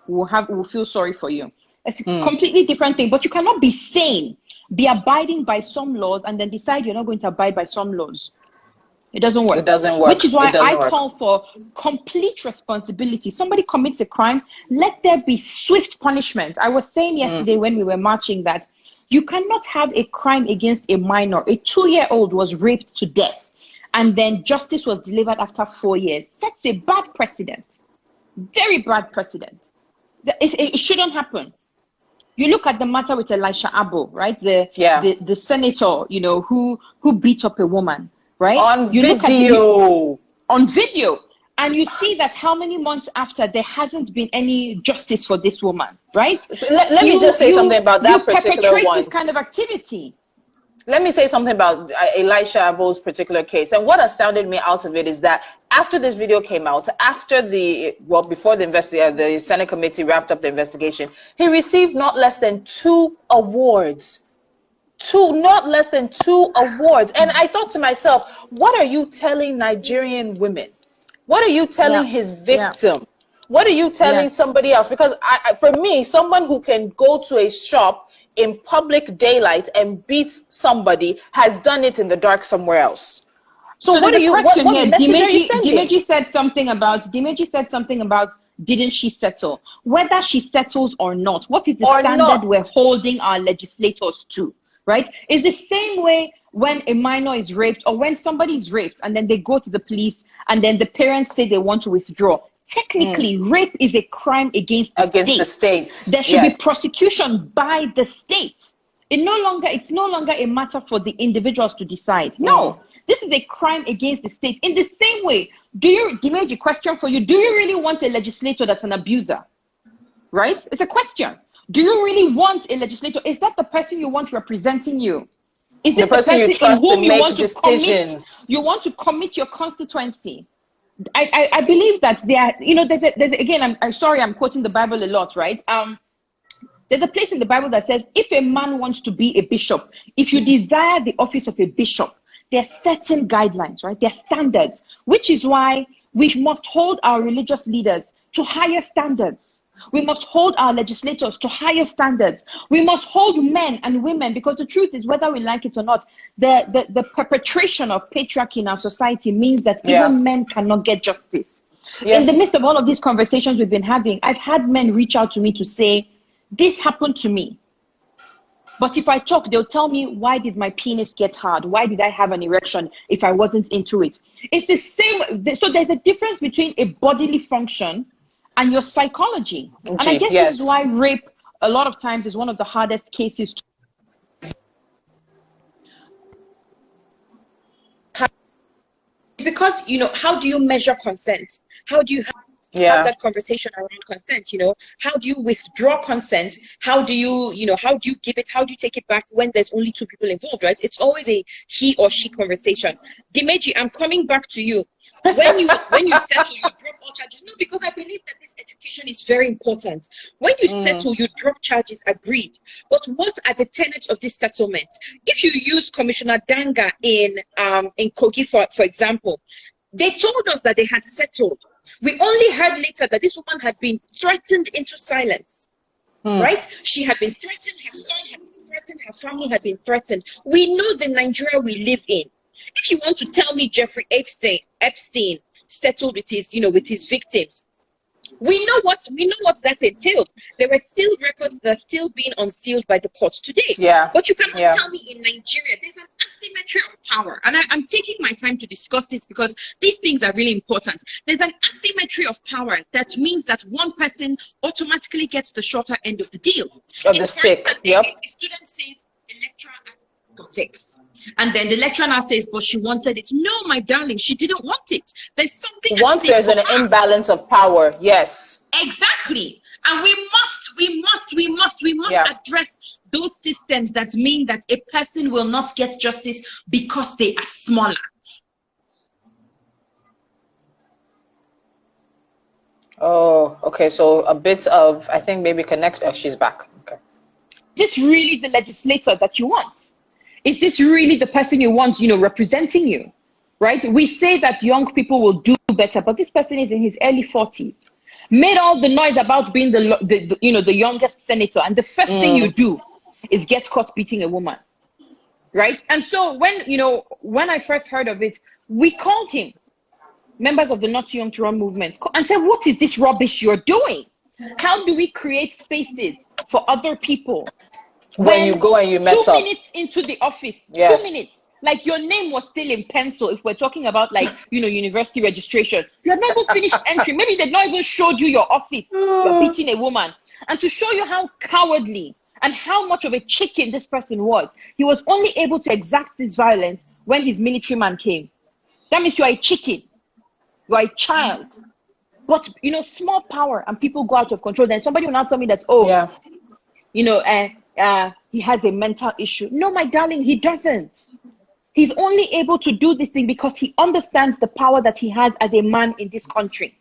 We'll feel sorry for you. It's a completely different thing, but you cannot be sane, be abiding by some laws and then decide you're not going to abide by some laws. It doesn't work. It doesn't work. Which is why I call for complete responsibility. Somebody commits a crime, let there be swift punishment. I was saying yesterday when we were marching that you cannot have a crime against a minor. A 2-year-old was raped to death, and then justice was delivered after 4 years. That's a bad precedent. Very bad precedent. It shouldn't happen. You look at the matter with Elisha Abbo, right? The senator, you know, who beat up a woman, right? On video. And you see that how many months after there hasn't been any justice for this woman, right? So let me just say something about that particular one. This kind of activity. Let me say something about Elisha Abbo's particular case. And what astounded me out of it is that after this video came out, before the Senate committee wrapped up the investigation, he received not less than 2 awards. Not less than 2 awards. And I thought to myself, what are you telling Nigerian women? What are you telling his victim? What are you telling somebody else? Because for me, someone who can go to a shop in public daylight and beat somebody has done it in the dark somewhere else. So what are you? What message are you sending? Dimeji said something about didn't she settle? Whether she settles or not, what is the standard we're holding our legislators to? Right? It's the same way when a minor is raped or when somebody is raped and then they go to the police and then the parents say they want to withdraw. Technically, rape is a crime against the state. There should be prosecution by the state. It's no longer a matter for the individuals to decide. No, this is a crime against the state. In the same way, Dimeji, question for you, do you really want a legislator that's an abuser? Right? It's a question. Do you really want a legislator? Is that the person you want representing you? Is this the person you trust in whom you want decisions? You want to commit your constituency? I believe that I'm sorry, I'm quoting the Bible a lot, right? There's a place in the Bible that says, if a man wants to be a bishop, if you desire the office of a bishop, there are certain guidelines, right? There are standards, which is why we must hold our religious leaders to higher standards. We must hold our legislators to higher standards. We must hold men and women, because the truth is, whether we like it or not, the perpetration of patriarchy in our society means that even men cannot get justice. In the midst of all of these conversations we've been having, I've had men reach out to me to say, this happened to me. But if I talk, they'll tell me, why did my penis get hard? Why did I have an erection if I wasn't into it? It's the same. So there's a difference between a bodily function and your psychology. And I guess this is why rape, a lot of times, is one of the hardest cases to because, how do you measure consent? How do you have that conversation around consent? How do you withdraw consent? How do you give it? How do you take it back when there's only 2 people involved, right? It's always a he or she conversation. Dimeji, I'm coming back to you. When you settle, you drop all charges. No, because I believe that this education is very important. When you settle, you drop charges, agreed. But what are the tenets of this settlement? If you use Commissioner Danga in Kogi, for example, they told us that they had settled. We only heard later that this woman had been threatened into silence. Right? She had been threatened, her son had been threatened, her family had been threatened. We know the Nigeria we live in. If you want to tell me Jeffrey Epstein settled with his victims, we know what that entailed. There were sealed records that are still being unsealed by the courts today. But you cannot tell me in Nigeria there's an asymmetry of power. And I'm taking my time to discuss this because these things are really important. There's an asymmetry of power that means that one person automatically gets the shorter end of the deal. Of the stick. A student says a lecturer for sex. And then the lecturer now says, but she wanted it. No, my darling, she didn't want it. There's something. Once there's an imbalance of power, yes. Exactly. And we must address those systems that mean that a person will not get justice because they are smaller. Oh, okay. So a bit of, I think maybe connect. Oh, she's back. Okay. Is this really the legislator that you want? Is this really the person you want, representing you, right? We say that young people will do better, but this person is in his early 40s, made all the noise about being the youngest senator, and the first thing you do is get caught beating a woman, right? And so when I first heard of it, we called him, members of the Not Too Young to Run movement, and said, what is this rubbish you're doing? How do we create spaces for other people? When you go and you mess up. 2 minutes into the office, 2 minutes, Like your name was still in pencil. If we're talking about like, university registration, you had not even finished entry. Maybe they'd not even showed you your office. You're beating a woman. And to show you how cowardly and how much of a chicken this person was, he was only able to exact this violence when his military man came. That means you are a chicken. You are a child. But, small power and people go out of control. Then somebody will now tell me that, he has a mental issue. No, my darling, he doesn't. He's only able to do this thing because he understands the power that he has as a man in this country.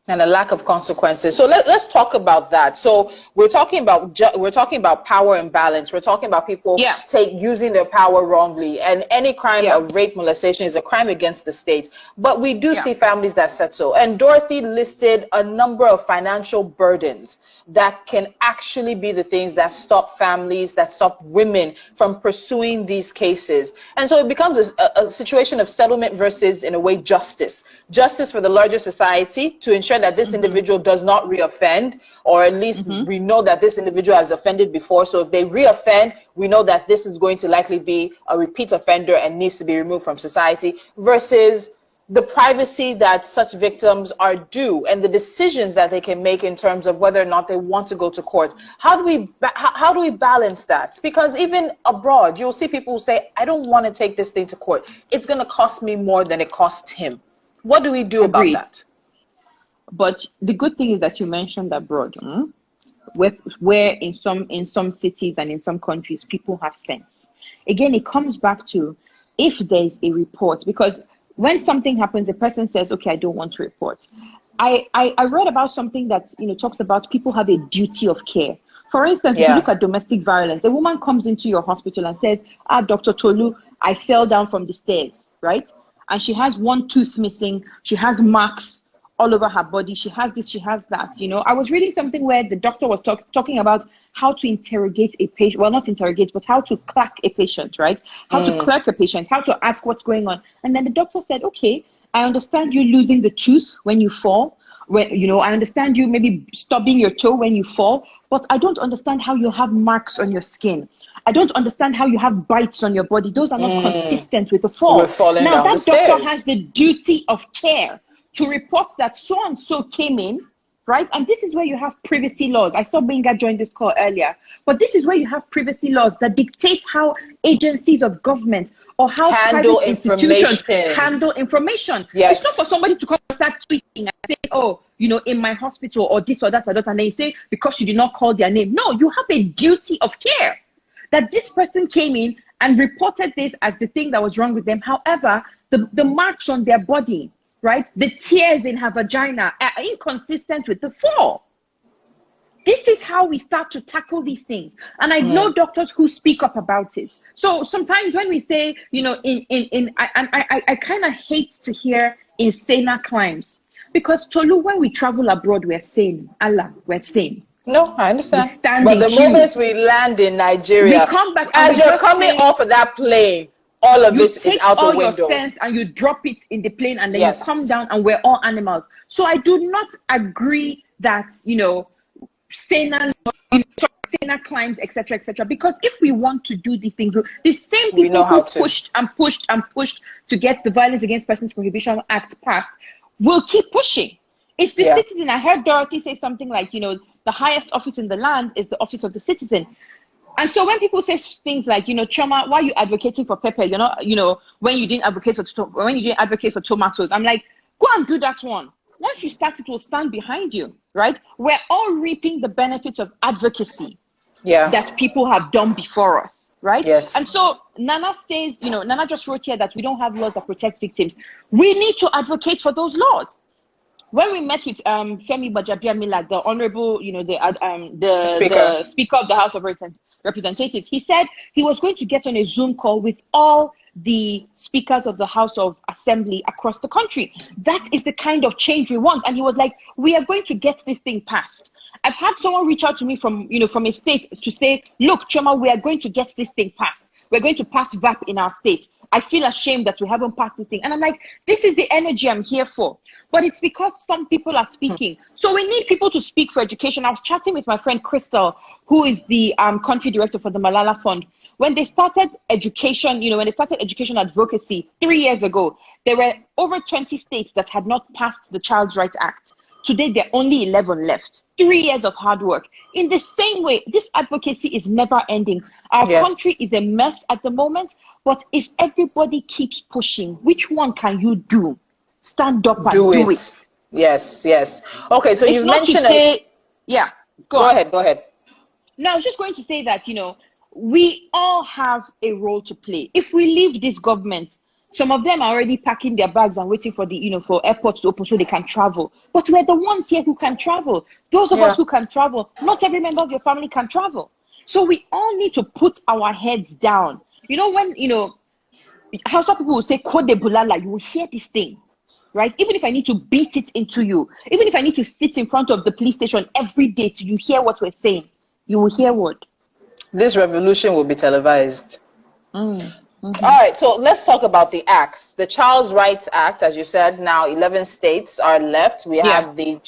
And a lack of consequences. So let's talk about that. So we're talking about power imbalance. We're talking about people using their power wrongly, and any crime of rape, molestation is a crime against the state. But we do see families that settle. And Dorothy listed a number of financial burdens that can actually be the things that stop families, that stop women from pursuing these cases. And so it becomes a situation of settlement versus, in a way, justice. Justice for the larger society to ensure that this individual does not reoffend, or at least we know that this individual has offended before. So if they reoffend, we know that this is going to likely be a repeat offender and needs to be removed from society, versus the privacy that such victims are due and the decisions that they can make in terms of whether or not they want to go to court. How do we balance that? Because even abroad, you'll see people who say, I don't want to take this thing to court. It's going to cost me more than it costs him. What do we do about that? But the good thing is that you mentioned abroad, where in some cities and in some countries, people have sense. Again, it comes back to if there's a report, because when something happens, a person says, okay, I don't want to report. I read about something that talks about people have a duty of care. For instance, if you look at domestic violence, a woman comes into your hospital and says, Dr. Tolu, I fell down from the stairs, right? And she has one tooth missing. She has marks all over her body. She has this, she has that. I was reading something where the doctor was talking about how to interrogate a patient. Well, not interrogate, but how to clerk a patient, right? How to clerk a patient, how to ask what's going on. And then the doctor said, okay, I understand you losing the tooth when you fall. I understand you maybe stubbing your toe when you fall, but I don't understand how you have marks on your skin. I don't understand how you have bites on your body. Those are not consistent with the fall. Now, that doctor has the duty of care to report that so-and-so came in, right? And this is where you have privacy laws. I saw Benga join this call earlier, but this is where you have privacy laws that dictate how agencies of government or how private institutions handle information. Yes. It's not for somebody to come and start tweeting and say, in my hospital or this or that or that, and then you say, because you did not call their name. No, you have a duty of care that this person came in and reported this as the thing that was wrong with them. However, the marks on their body, right? The tears in her vagina are inconsistent with the fall. This is how we start to tackle these things. And I know doctors who speak up about it. So sometimes when we say, I kind of hate to hear insaner crimes, because Tolu, when we travel abroad, we're sane. Allah, we're sane. No, I understand. But the moment we land in Nigeria, we come back as you're coming off of that plane, all of it is out the window. You take all your sense and you drop it in the plane, and then you come down, and we're all animals. So I do not agree that, saner crimes, etc., because if we want to do these things, the same people who pushed and pushed and pushed to get the Violence Against Persons Prohibition Act passed will keep pushing. It's the citizen. I heard Dorothy say something like, the highest office in the land is the office of the citizen. And so when people say things like, Chioma, why are you advocating for pepper? When you didn't advocate for tomatoes, I'm like, go and do that one. Once you start, it will stand behind you, right? We're all reaping the benefits of advocacy that people have done before us, right? Yes. And so Nana says, Nana just wrote here that we don't have laws that protect victims. We need to advocate for those laws. When we met with Femi Gbajabiamila, the honorable, the Speaker of the House of Representatives, he said he was going to get on a Zoom call with all the speakers of the House of Assembly across the country. That is the kind of change we want. And he was like, we are going to get this thing passed. I've had someone reach out to me from a state to say, look, Chioma, we are going to get this thing passed. We're going to pass VAP in our state. I feel ashamed that we haven't passed this thing. And I'm like, this is the energy I'm here for. But it's because some people are speaking. So we need people to speak for education. I was chatting with my friend Crystal, who is the country director for the Malala Fund. When they started education, when they started education advocacy 3 years ago, there were over 20 states that had not passed the Child Rights Act. Today, there are only 11 left. 3 years of hard work. In the same way, this advocacy is never ending. Our country is a mess at the moment, but if everybody keeps pushing, which one can you do? Stand up and do it. Yes. Okay, so you mentioned Go ahead. No, I was just going to say that, we all have a role to play. If we leave this government, some of them are already packing their bags and waiting for for airports to open so they can travel. But we're the ones here who can travel. Those of us who can travel, not every member of your family can travel. So we all need to put our heads down. When, Hausa people will say, Kode Bulala, you will hear this thing, right? Even if I need to beat it into you, even if I need to sit in front of the police station every day till you hear what we're saying, you will hear what? This revolution will be televised. All right, so let's talk about the acts. The Child Rights Act, as you said, now 11 states are left. We have the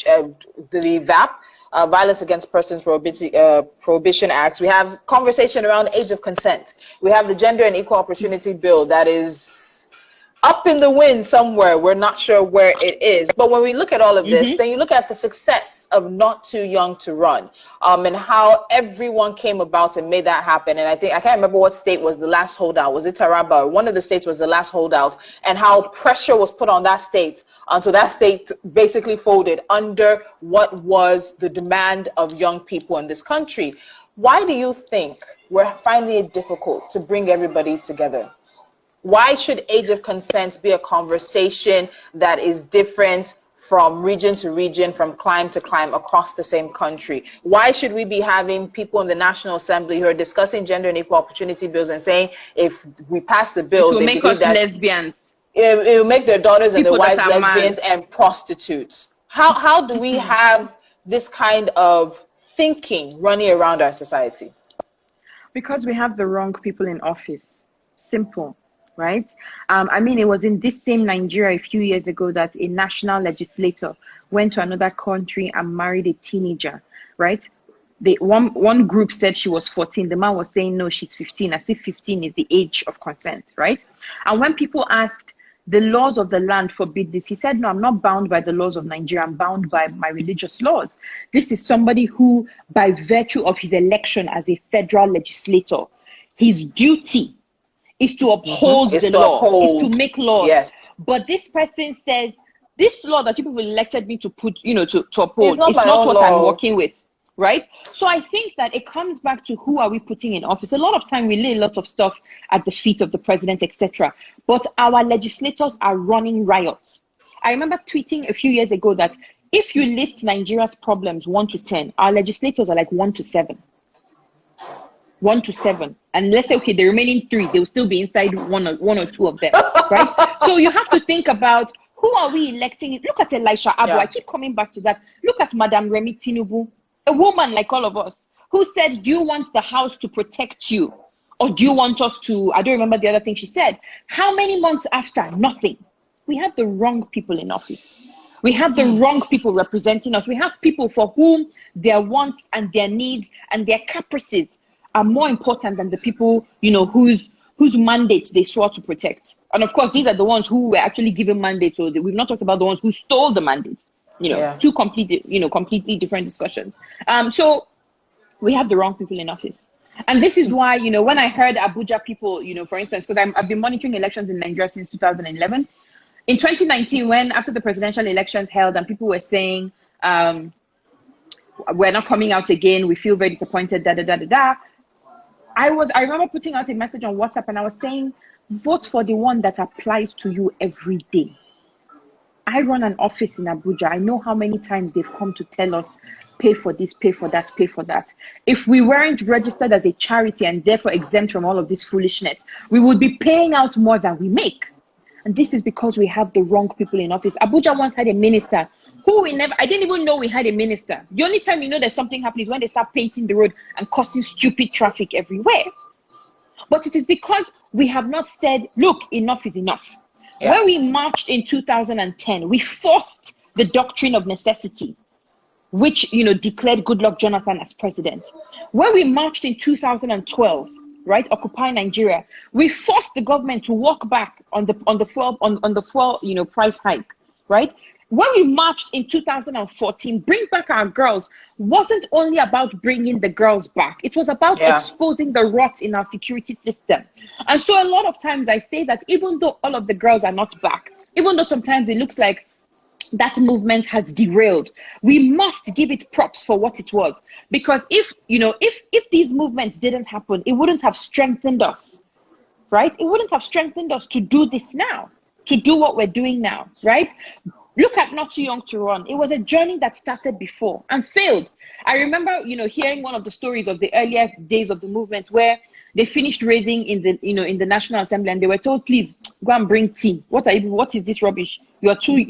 VAP, Violence Against Persons Prohibition Act. We have conversation around age of consent. We have the Gender and Equal Opportunity Bill that is up in the wind somewhere. We're not sure where it is. But when we look at all of this, then you look at the success of Not Too Young to Run, and how everyone came about and made that happen. And I can't remember what state was the last holdout. Was it Taraba? One of the states was the last holdout, and how pressure was put on that state until that state basically folded under what was the demand of young people in this country. Why do you think we're finding it difficult to bring everybody together? Why should age of consent be a conversation that is different from region to region, from clime to clime across the same country? Why should we be having people in the National Assembly who are discussing gender and equal opportunity bills and saying if we pass the bill, it will make us lesbians? It will make their daughters and their wives lesbians mad. And prostitutes. How do we have this kind of thinking running around our society? Because we have the wrong people in office. Simple. Right? It was in this same Nigeria a few years ago that a national legislator went to another country and married a teenager, right? One group said she was 14. The man was saying, no, she's 15, as if 15 is the age of consent, right? And when people asked, the laws of the land forbid this, he said, no, I'm not bound by the laws of Nigeria. I'm bound by my religious laws. This is somebody who, by virtue of his election as a federal legislator, his duty is to uphold the law, is to make laws. Yes. But this person says, this law that you people elected me to put, to uphold, it's not what I'm working with, right? So I think that it comes back to who are we putting in office. A lot of time we lay a lot of stuff at the feet of the president, etc. But our legislators are running riots. I remember tweeting a few years ago that if you list Nigeria's problems 1 to 10, our legislators are like 1 to 7. 1 to 7, and let's say, okay, the remaining 3, they'll still be inside one or two of them, right? So you have to think about who are we electing. Look at Elisha Abu. I keep coming back to that. Look at Madam Remi Tinubu, a woman like all of us, who said, do you want the house to protect you? Or do you want us to, I don't remember the other thing she said. How many months after? Nothing. We have the wrong people in office. We have the wrong people representing us. We have people for whom their wants and their needs and their caprices are more important than the people, whose mandates they swore to protect. And of course, these are the ones who were actually given mandates. So we've not talked about the ones who stole the mandate. Two completely different discussions. So we have the wrong people in office. And this is why, when I heard Abuja people, for instance, because I've been monitoring elections in Nigeria since 2011. In 2019, after the presidential elections held and people were saying, we're not coming out again, we feel very disappointed, I remember putting out a message on WhatsApp and I was saying, vote for the one that applies to you every day. I run an office in Abuja. I know how many times they've come to tell us, pay for this, pay for that, pay for that. If we weren't registered as a charity and therefore exempt from all of this foolishness, we would be paying out more than we make. And this is because we have the wrong people in office. Abuja once had a minister I didn't even know we had a minister. The only time there's something happening is when they start painting the road and causing stupid traffic everywhere. But it is because we have not said, look, enough is enough. Yeah. When we marched in 2010, we forced the doctrine of necessity, which, declared Goodluck Jonathan as president. When we marched in 2012, right? Occupy Nigeria. We forced the government to walk back on the fuel, price hike, right? When we marched in 2014, Bring Back Our Girls wasn't only about bringing the girls back. It was about exposing the rot in our security system. And so a lot of times I say that even though all of the girls are not back, even though sometimes it looks like that movement has derailed, we must give it props for what it was. Because if these movements didn't happen, it wouldn't have strengthened us, right? It wouldn't have strengthened us to do this now, to do what we're doing now, right? Look at Not Too Young to Run. It was a journey that started before and failed. I remember, hearing one of the stories of the earlier days of the movement where they finished raising in the National Assembly and they were told, please go and bring tea. What is this rubbish? You are too,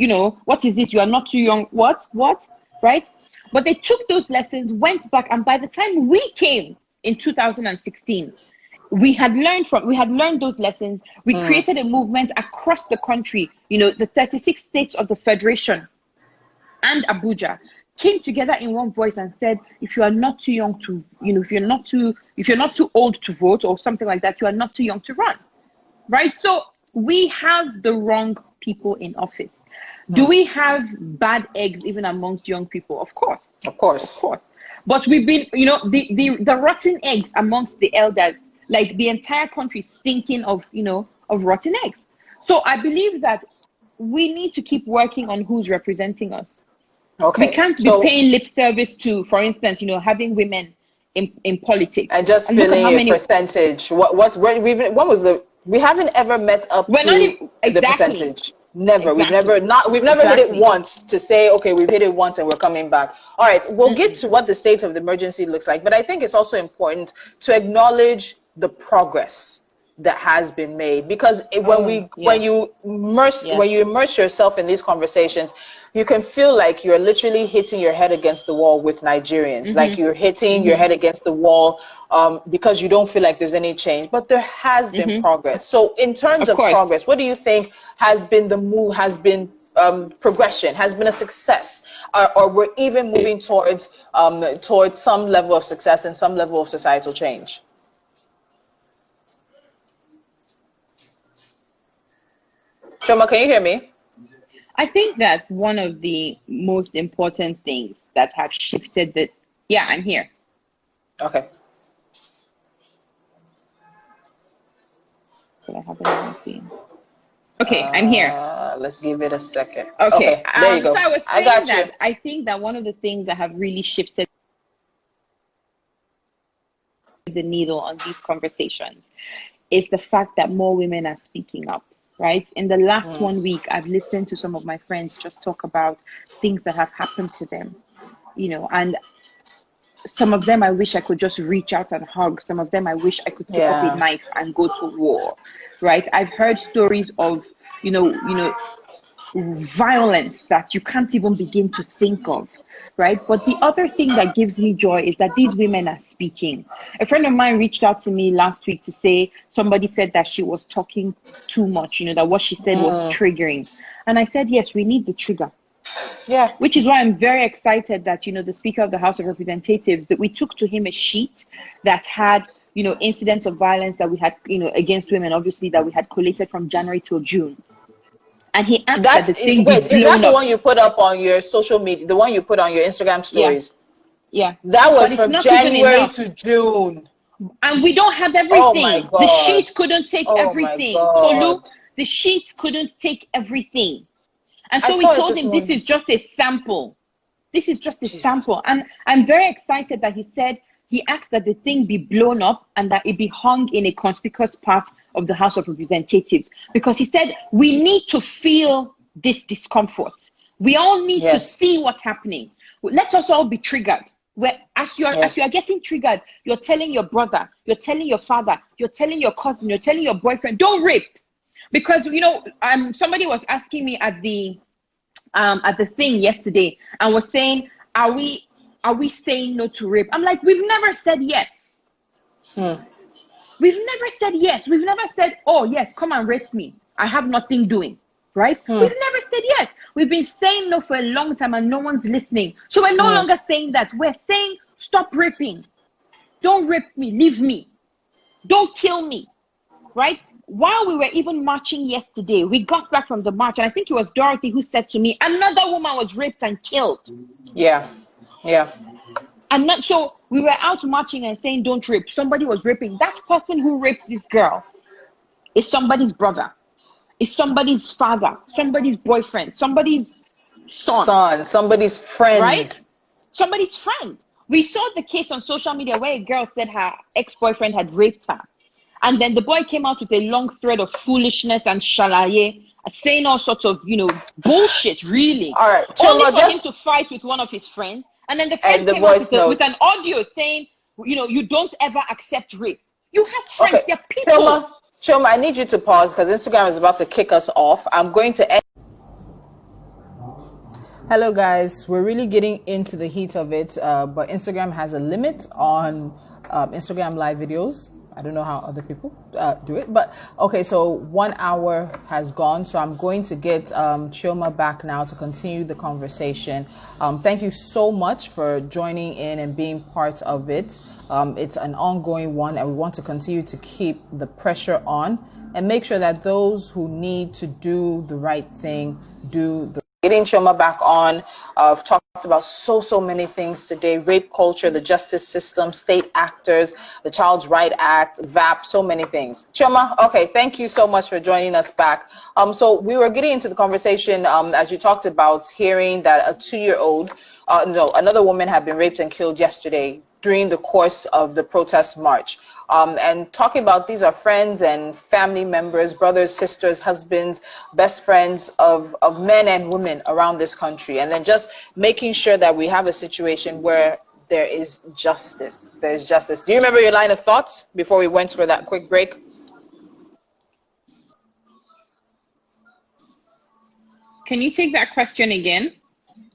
what is this? You are not too young. What? Right? But they took those lessons, went back, and by the time we came in 2016, we had learned those lessons. We created a movement across the country. The 36 states of the Federation and Abuja came together in one voice and said, if you are not too young to, if you're not too old to vote or something like that, you are not too young to run, right? So we have the wrong people in office. Do we have bad eggs even amongst young people? Of course. But we've been, the rotten eggs amongst the elders, like the entire country stinking of rotten eggs. So I believe that we need to keep working on who's representing us. Okay. We can't be paying lip service to, for instance, having women in politics. And just filling a percentage. We haven't ever met up to the percentage. Never. Exactly. We've never hit it once to say, okay, we've hit it once and we're coming back. All right, we'll get to what the state of the emergency looks like, but I think it's also important to acknowledge the progress that has been made, because when you immerse yourself in these conversations, you can feel like you're literally hitting your head against the wall with Nigerians, like you're hitting your head against the wall because you don't feel like there's any change, but there has been progress. So in terms of progress, what do you think has been the move, has been progression, has been a success, or we're even moving towards some level of success and some level of societal change? Chioma, can you hear me? I think that one of the most important things that have shifted yeah, I'm here. Okay. Did I have anything? Okay, I'm here. Let's give it a second. Okay, there you go. So I was saying that I think that one of the things that have really shifted the needle on these conversations is the fact that more women are speaking up. Right? In the last 1 week, I've listened to some of my friends just talk about things that have happened to them, and some of them I wish I could just reach out and hug. Some of them I wish I could pick up a knife and go to war, right? I've heard stories of, violence that you can't even begin to think of, right? But the other thing that gives me joy is that these women are speaking. A friend of mine reached out to me last week to say somebody said that she was talking too much, that what she said was triggering. And I said, yes, we need the trigger. Yeah. Which is why I'm very excited that, the Speaker of the House of Representatives, that we took to him a sheet that had, incidents of violence that we had, against women, obviously, that we had collated from January till June. And he asked that the thing is that the one you put up on your social media, the one you put on your Instagram stories? Yeah. That was from January to June. And we don't have everything. Oh my God. The sheet couldn't take everything. Tolu, the sheet couldn't take everything. And so we told him this is just a sample. This is just a sample. And I'm very excited that he asked that the thing be blown up and that it be hung in a conspicuous part of the House of Representatives, because he said we need to feel this discomfort. We all need to see what's happening. Let us all be triggered. Where as you are getting triggered, you're telling your brother, you're telling your father, you're telling your cousin, you're telling your boyfriend, don't rape. Because somebody was asking me at the thing yesterday and was saying, are we saying no to rape? I'm like, we've never said yes. We've never said yes. We've never said, oh yes, come and rape me. I have nothing doing. Right? We've never said yes. We've been saying no for a long time and no one's listening. So we're no longer saying that. We're saying, stop raping. Don't rape me. Leave me. Don't kill me, right? While we were even marching yesterday, we got back from the march, and I think it was Dorothy who said to me, another woman was raped and killed. Yeah. And not so we were out marching and saying don't rape. Somebody was raping. That person who rapes this girl is somebody's brother, is somebody's father, somebody's boyfriend, somebody's son, somebody's friend. Right? Somebody's friend. We saw the case on social media where a girl said her ex-boyfriend had raped her. And then the boy came out with a long thread of foolishness and shalaye, saying all sorts of, bullshit, really. All right. Only for him to fight with one of his friends. And then the friend came out with an audio saying, you don't ever accept rape. You have friends, okay. They're people. Chioma, I need you to pause because Instagram is about to kick us off. I'm going to end. Hello, guys. We're really getting into the heat of it, but Instagram has a limit on Instagram live videos. I don't know how other people do it, but okay, so 1 hour has gone, so I'm going to get Chioma back now to continue the conversation. Thank you so much for joining in and being part of it. It's an ongoing one, and we want to continue to keep the pressure on and make sure that those who need to do the right thing do the Getting Chioma back on. I've talked about so many things today: rape culture, the justice system, state actors, the Child's Right Act, VAP, so many things. Chioma, okay, thank you so much for joining us back. So we were getting into the conversation as you talked about hearing that a 2-year-old, another woman had been raped and killed yesterday during the course of the protest march. And talking about these are friends and family members, brothers, sisters, husbands, best friends of men and women around this country. And then just making sure that we have a situation where there is justice. There's justice. Do you remember your line of thoughts before we went for that quick break? Can you take that question again?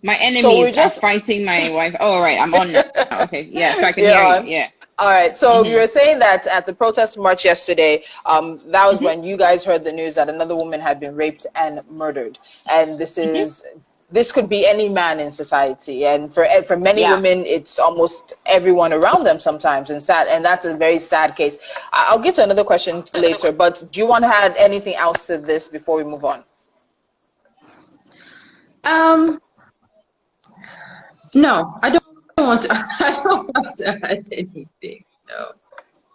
My enemies are fighting my wife. Oh, all right, I'm on now. Okay, yeah, so I can hear you. Yeah. All right, so you were saying that at the protest march yesterday, that was when you guys heard the news that another woman had been raped and murdered. And this could be any man in society. And for many women, it's almost everyone around them sometimes. And that's a very sad case. I'll get to another question later, but do you want to add anything else to this before we move on? No, I don't want to. I don't want to add anything.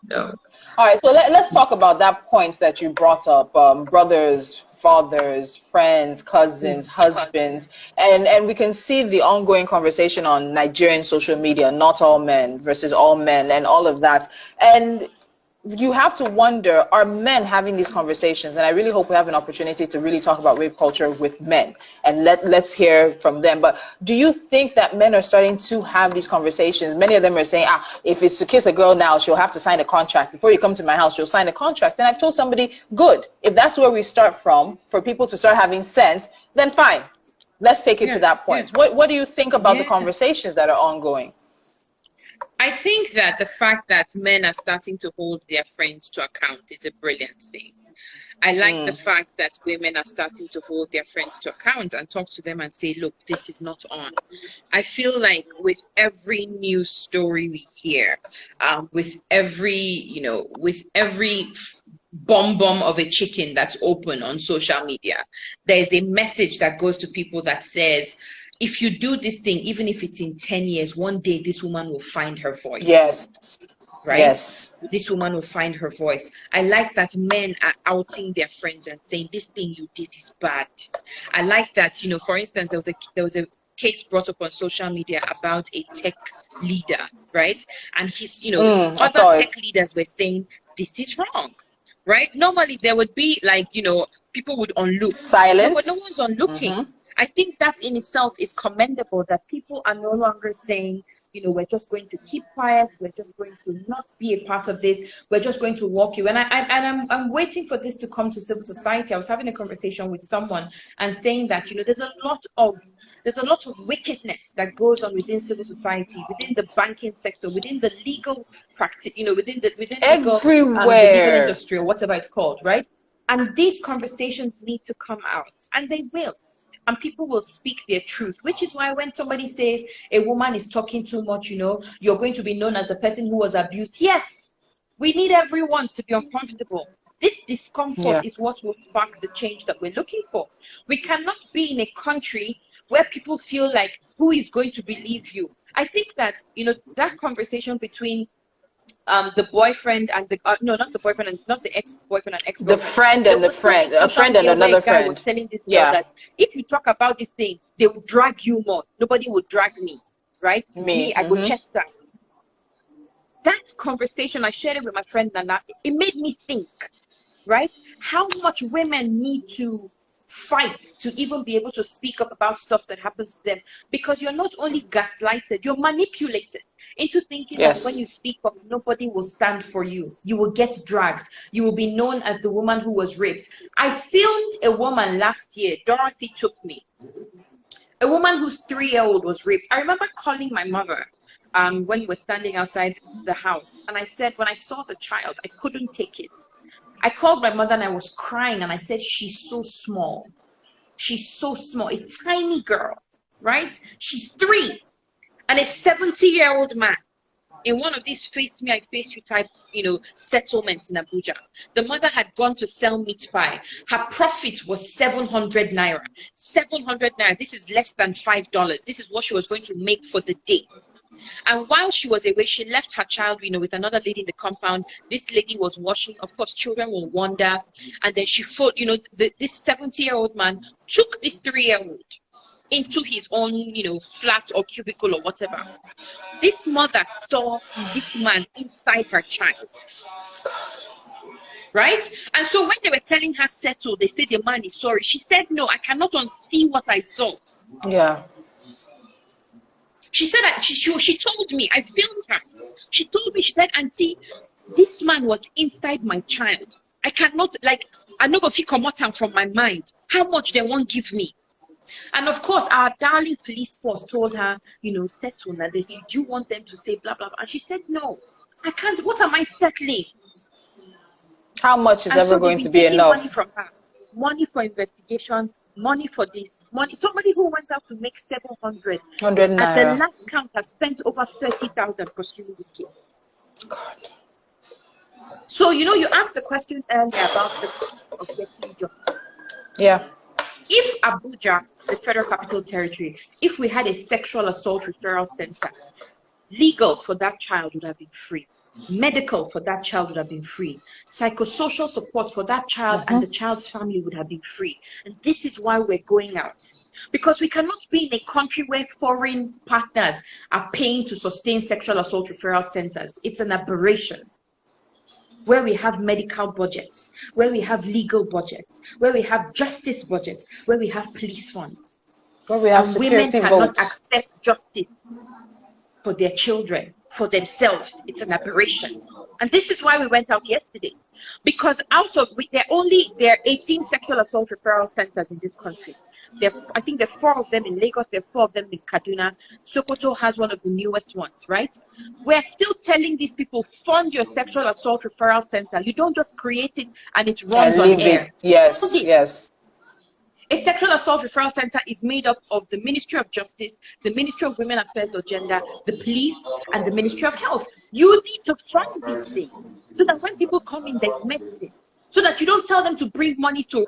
No. All right, so let's talk about that point that you brought up: brothers, fathers, friends, cousins, husbands, and we can see the ongoing conversation on Nigerian social media: not all men versus all men, and all of that. And you have to wonder, are men having these conversations? And I really hope we have an opportunity to really talk about rape culture with men, and let's hear from them. But do you think that men are starting to have these conversations? Many of them are saying, if it's to kiss a girl now, she'll have to sign a contract. Before you come to my house, she'll sign a contract. And I've told somebody, good, if that's where we start from, for people to start having sense, then fine. Let's take it to that point. Yeah. What do you think about the conversations that are ongoing? I think that the fact that men are starting to hold their friends to account is a brilliant thing. I like the fact that women are starting to hold their friends to account and talk to them and say, look, this is not on. I feel like with every news story we hear, with every bomb of a chicken that's open on social media, there's a message that goes to people that says, if you do this thing, even if it's in 10 years, one day this woman will find her voice. Yes. Right? Yes. This woman will find her voice. I like that men are outing their friends and saying, this thing you did is bad. I like that, for instance, there was a case brought up on social media about a tech leader, right? And his, other tech leaders were saying, this is wrong. Right? Normally there would be people would unlook. Silence. No one's unlooking. I think that in itself is commendable, that people are no longer saying, we're just going to keep quiet, we're just going to not be a part of this, we're just going to walk you. And I'm waiting for this to come to civil society. I was having a conversation with someone and saying that, there's a lot of wickedness that goes on within civil society, within the banking sector, within the legal practice, within everywhere, the legal industry, or whatever it's called, right? And these conversations need to come out, and they will. And people will speak their truth, which is why when somebody says a woman is talking too much, you're going to be known as the person who was abused. Yes, We need everyone to be uncomfortable. This discomfort is what will spark the change that we're looking for. We cannot be in a country where people feel like, who is going to believe you? I think that, that conversation between the boyfriend and the no, not the boyfriend and not the ex-boyfriend and ex-girlfriend. The friend and the friend, a friend and another friend. Was telling this girl that if you talk about this thing, they will drag you more. Nobody will drag me, right? Me, I go Chester. That conversation, I shared it with my friend Nana. It made me think, right? How much women need to fight to even be able to speak up about stuff that happens to them, because you're not only gaslighted, you're manipulated into thinking that when you speak up, nobody will stand for you. You will get dragged. You will be known as the woman who was raped. I filmed a woman last year. Dorothy took me. A woman whose 3-year-old was raped. I remember calling my mother when we were standing outside the house, and I said, when I saw the child, I couldn't take it. I called my mother and I was crying, and I said, she's so small. She's so small, a tiny girl, right? She's 3. And a 70-year-old man in one of these face me, I face you type, settlements in Abuja. The mother had gone to sell meat pie. Her profit was 700 naira. 700 naira. This is less than $5. This is what she was going to make for the day. And while she was away, she left her child, with another lady in the compound. This lady was washing. Of course, children will wander. And then she fought, this 70-year-old man took this 3-year-old into his own, flat or cubicle or whatever. This mother saw this man inside her child. Right? And so when they were telling her settle, they said the man is sorry. She said, no, I cannot unsee what I saw. Yeah. She said that she told me, I filmed her. She told me, she said, Auntie, this man was inside my child. I cannot, I'm not going to come out from my mind how much they won't give me. And of course, our darling police force told her, settle. And do you want them to say blah, blah, blah? And she said, no, I can't. What am I settling? How much is ever going to be enough? Money from her. Money for investigation. Money for this, money. Somebody who went out to make 700 naira. At the last count has spent over 30,000 pursuing this case. God. So you asked the question earlier about the of getting justice. Yeah. If Abuja, the Federal Capital Territory, if we had a sexual assault referral center, legal for that child would have been free. Medical for that child would have been free. Psychosocial support for that child and the child's family would have been free. And this is why we're going out. Because we cannot be in a country where foreign partners are paying to sustain sexual assault referral centers. It's an aberration. Where we have medical budgets, where we have legal budgets, where we have justice budgets, where we have police funds. Where we have women security cannot votes. access justice for their children, for themselves. It's an aberration. And this is why we went out yesterday. Because there are 18 sexual assault referral centers in this country. I think there are 4 of them in Lagos, there are 4 of them in Kaduna. Sokoto has one of the newest ones, right? We're still telling these people, fund your sexual assault referral center. You don't just create it and it runs on air. Yes, yes. A sexual assault referral center is made up of the Ministry of Justice, the Ministry of Women Affairs or Gender, the police, and the Ministry of Health. You need to fund these things so that when people come in, there's medicine. So that you don't tell them to bring money to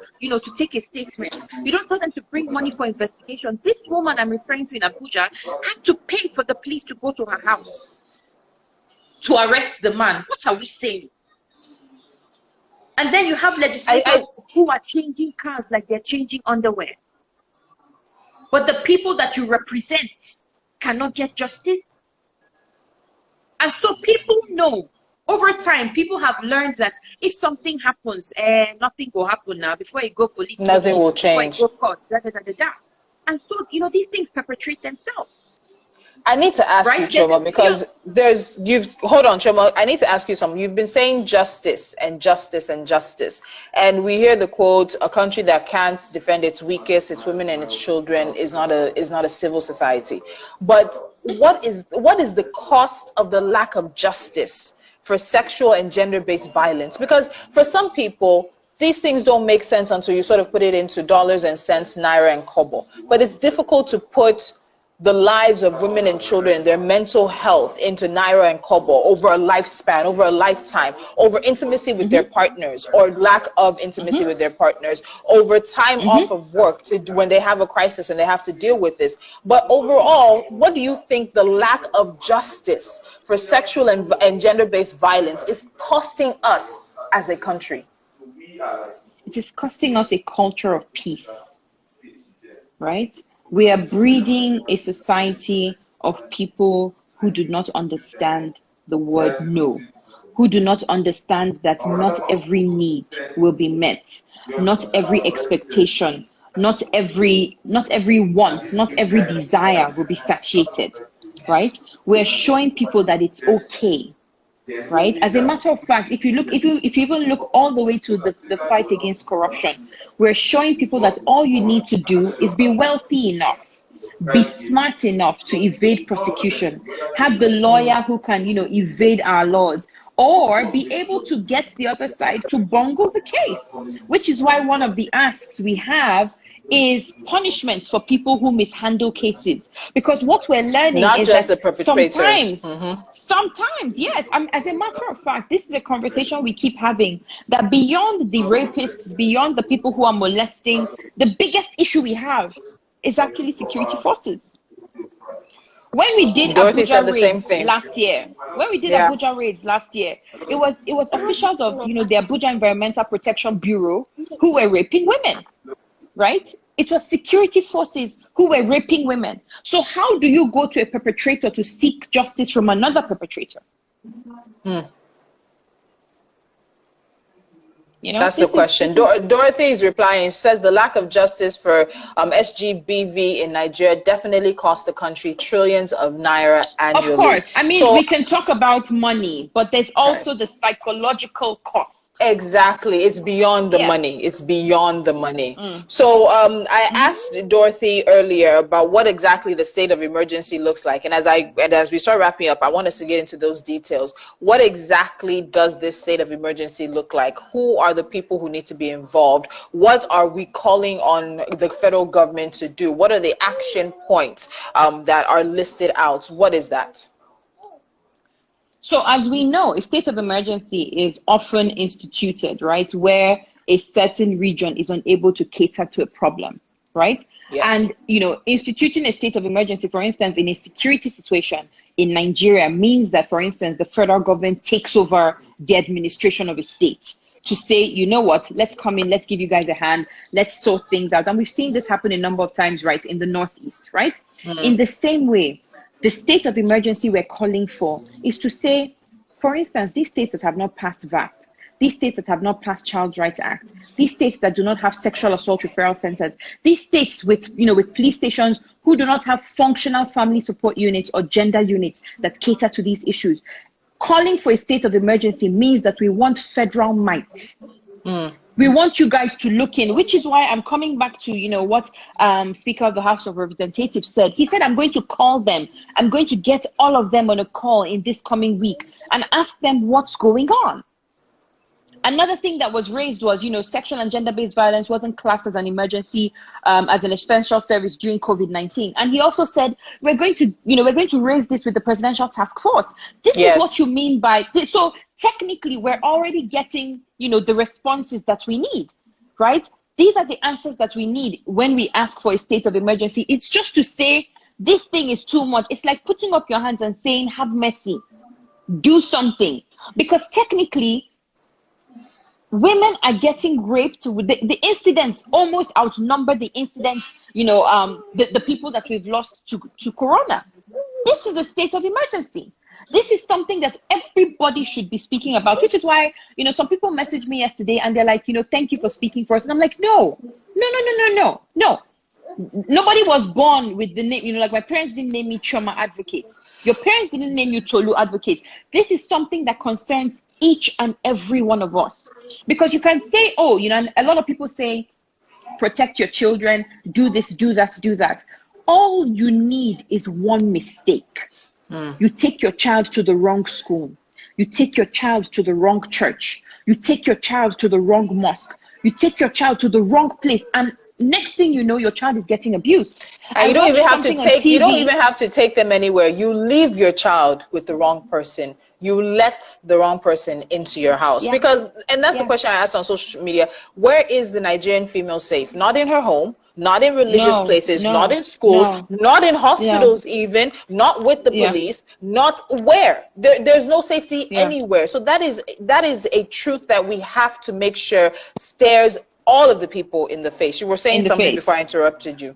take a statement. You don't tell them to bring money for investigation. This woman I'm referring to in Abuja had to pay for the police to go to her house to arrest the man. What are we saying? And then you have legislators who are changing cars like they're changing underwear. But the people that you represent cannot get justice. And so people know. Over time, people have learned that if something happens, nothing will happen now. Before you go police, nothing will change. Before you go court, And so, these things perpetrate themselves. I need to ask you, Chioma, because hold on, Chioma. I need to ask you something. You've been saying justice and justice and justice. And we hear the quote, a country that can't defend its weakest, its women and its children is not a civil society. But what is the cost of the lack of justice for sexual and gender-based violence? Because for some people, these things don't make sense until you sort of put it into dollars and cents, naira and kobo. But it's difficult to put the lives of women and children, their mental health into naira and kobo over a lifespan, over a lifetime, over intimacy with their partners or lack of intimacy with their partners, over time off of work to when they have a crisis and they have to deal with this. But overall, what do you think the lack of justice for sexual and gender-based violence is costing us as a country? It is costing us a culture of peace, right? We are breeding a society of people who do not understand the word no, who do not understand that not every need will be met, not every expectation, not every want, not every desire will be satiated, right? We're showing people that it's okay, right? As a matter of fact, if you even look all the way to the fight against corruption, we're showing people that all you need to do is be wealthy enough, be smart enough to evade prosecution, have the lawyer who can, evade our laws, or be able to get the other side to bungle the case, which is why one of the asks we have is punishment for people who mishandle cases. Because what we're learning not is just that the perpetrators. Sometimes, yes. As a matter of fact, this is a conversation we keep having, that beyond the rapists, beyond the people who are molesting, the biggest issue we have is actually security forces. When we did Abuja raids last year, it was officials of the Abuja Environmental Protection Bureau who were raping women, right? It was security forces who were raping women. So how do you go to a perpetrator to seek justice from another perpetrator? That's the question. Dorothy is replying. She says the lack of justice for SGBV in Nigeria definitely cost the country trillions of naira annually. Of course. I mean, we can talk about money, but there's also the psychological cost. Exactly. It's beyond the money. It's beyond the money. So I asked Dorothy earlier about what exactly the state of emergency looks like. And as we start wrapping up, I want us to get into those details. What exactly does this state of emergency look like? Who are the people who need to be involved? What are we calling on the federal government to do? What are the action points that are listed out? What is that? So as we know, a state of emergency is often instituted, right, where a certain region is unable to cater to a problem, right? Yes. And, instituting a state of emergency, for instance, in a security situation in Nigeria means that, for instance, the federal government takes over the administration of a state to say, you know what, let's come in, let's give you guys a hand, let's sort things out. And we've seen this happen a number of times, right, in the Northeast, right? In the same way, the state of emergency we're calling for is to say, for instance, these states that have not passed VAP, these states that have not passed Child Rights Act, these states that do not have sexual assault referral centers, these states with police stations who do not have functional family support units or gender units that cater to these issues. Calling for a state of emergency means that we want federal might. We want you guys to look in, which is why I'm coming back to, what Speaker of the House of Representatives said. He said, I'm going to call them. I'm going to get all of them on a call in this coming week and ask them what's going on. Another thing that was raised was, sexual and gender-based violence wasn't classed as an emergency, as an essential service during COVID-19. And he also said, we're going to raise this with the Presidential Task Force. This is what you mean by this. So technically, we're already getting, the responses that we need, right? These are the answers that we need when we ask for a state of emergency. It's just to say, this thing is too much. It's like putting up your hands and saying, have mercy, do something. Because technically, women are getting raped. The incidents almost outnumber the incidents, the people that we've lost to corona. This is a state of emergency. This is something that everybody should be speaking about, which is why, some people messaged me yesterday and they're like, thank you for speaking for us. And I'm like, no. Nobody was born with the name, like my parents didn't name me Chioma Advocate. Your parents didn't name you Tolu Advocate. This is something that concerns each and every one of us. Because you can say, and a lot of people say, protect your children, do this, do that, do that. All you need is one mistake. You take your child to the wrong school. You take your child to the wrong church. You take your child to the wrong mosque. You take your child to the wrong place. And next thing you know, your child is getting abused. And you don't even have to take, you don't even have to take them anywhere. You leave your child with the wrong person. You let the wrong person into your house. Because, and that's the question I asked on social media, where is the Nigerian female safe? Not in her home, not in religious places, not in schools, not in hospitals even, not with the police, not where. There's no safety anywhere. So that is a truth that we have to make sure stares all of the people in the face. You were saying something before I interrupted you.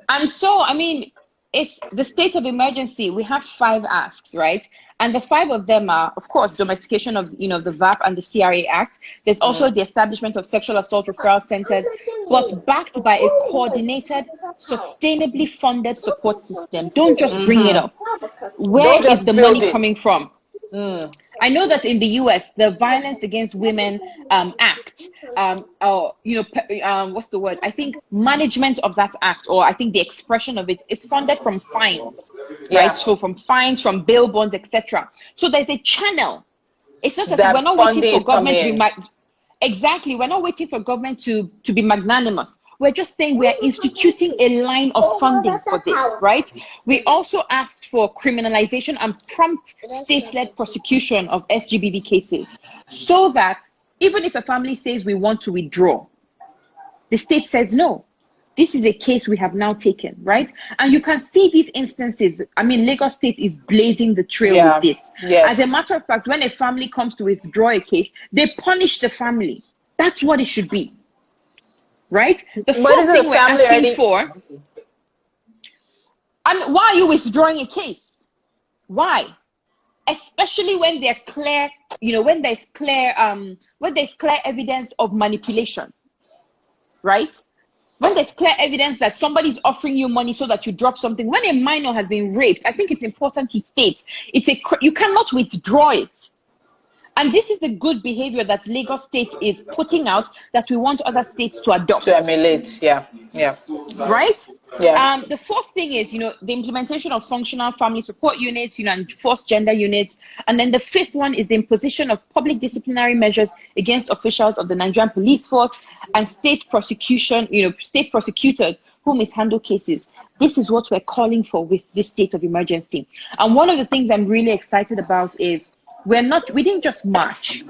And so, I mean, it's the state of emergency. We have 5 asks, right? And the 5 of them are, of course, domestication of, the VAP and the CRA Act. There's also the establishment of sexual assault referral centers, but backed by a coordinated, sustainably funded support system. Don't just bring it up. Where is the money coming from? I know that in the US, the Violence Against Women Act, what's the word? I think management of that act, or I think the expression of it, is funded from fines, right? So from fines, from bail bonds, etc. So there's a channel. It's not that we're not waiting for government to be exactly. We're not waiting for government to be magnanimous. We're just saying we are instituting a line of funding for this, right? We also asked for criminalization and prompt state-led prosecution of SGBV cases, so that even if a family says we want to withdraw, the state says no. This is a case we have now taken, right? And you can see these instances. I mean, Lagos State is blazing the trail with this. As a matter of fact, when a family comes to withdraw a case, they punish the family. That's what it should be. Right? The first thing we're asking for, why are you withdrawing a case? Why? Especially when they're clear, when there's clear evidence of manipulation, right? When there's clear evidence that somebody's offering you money so that you drop something. When a minor has been raped, I think it's important to state you cannot withdraw it. And this is the good behavior that Lagos State is putting out that we want other states to adopt. To emulate, Right? Yeah. The fourth thing is, the implementation of functional family support units, and forced gender units. And then the fifth one is the imposition of public disciplinary measures against officials of the Nigerian police force and state prosecutors who mishandle cases. This is what we're calling for with this state of emergency. And one of the things I'm really excited about is we didn't just march,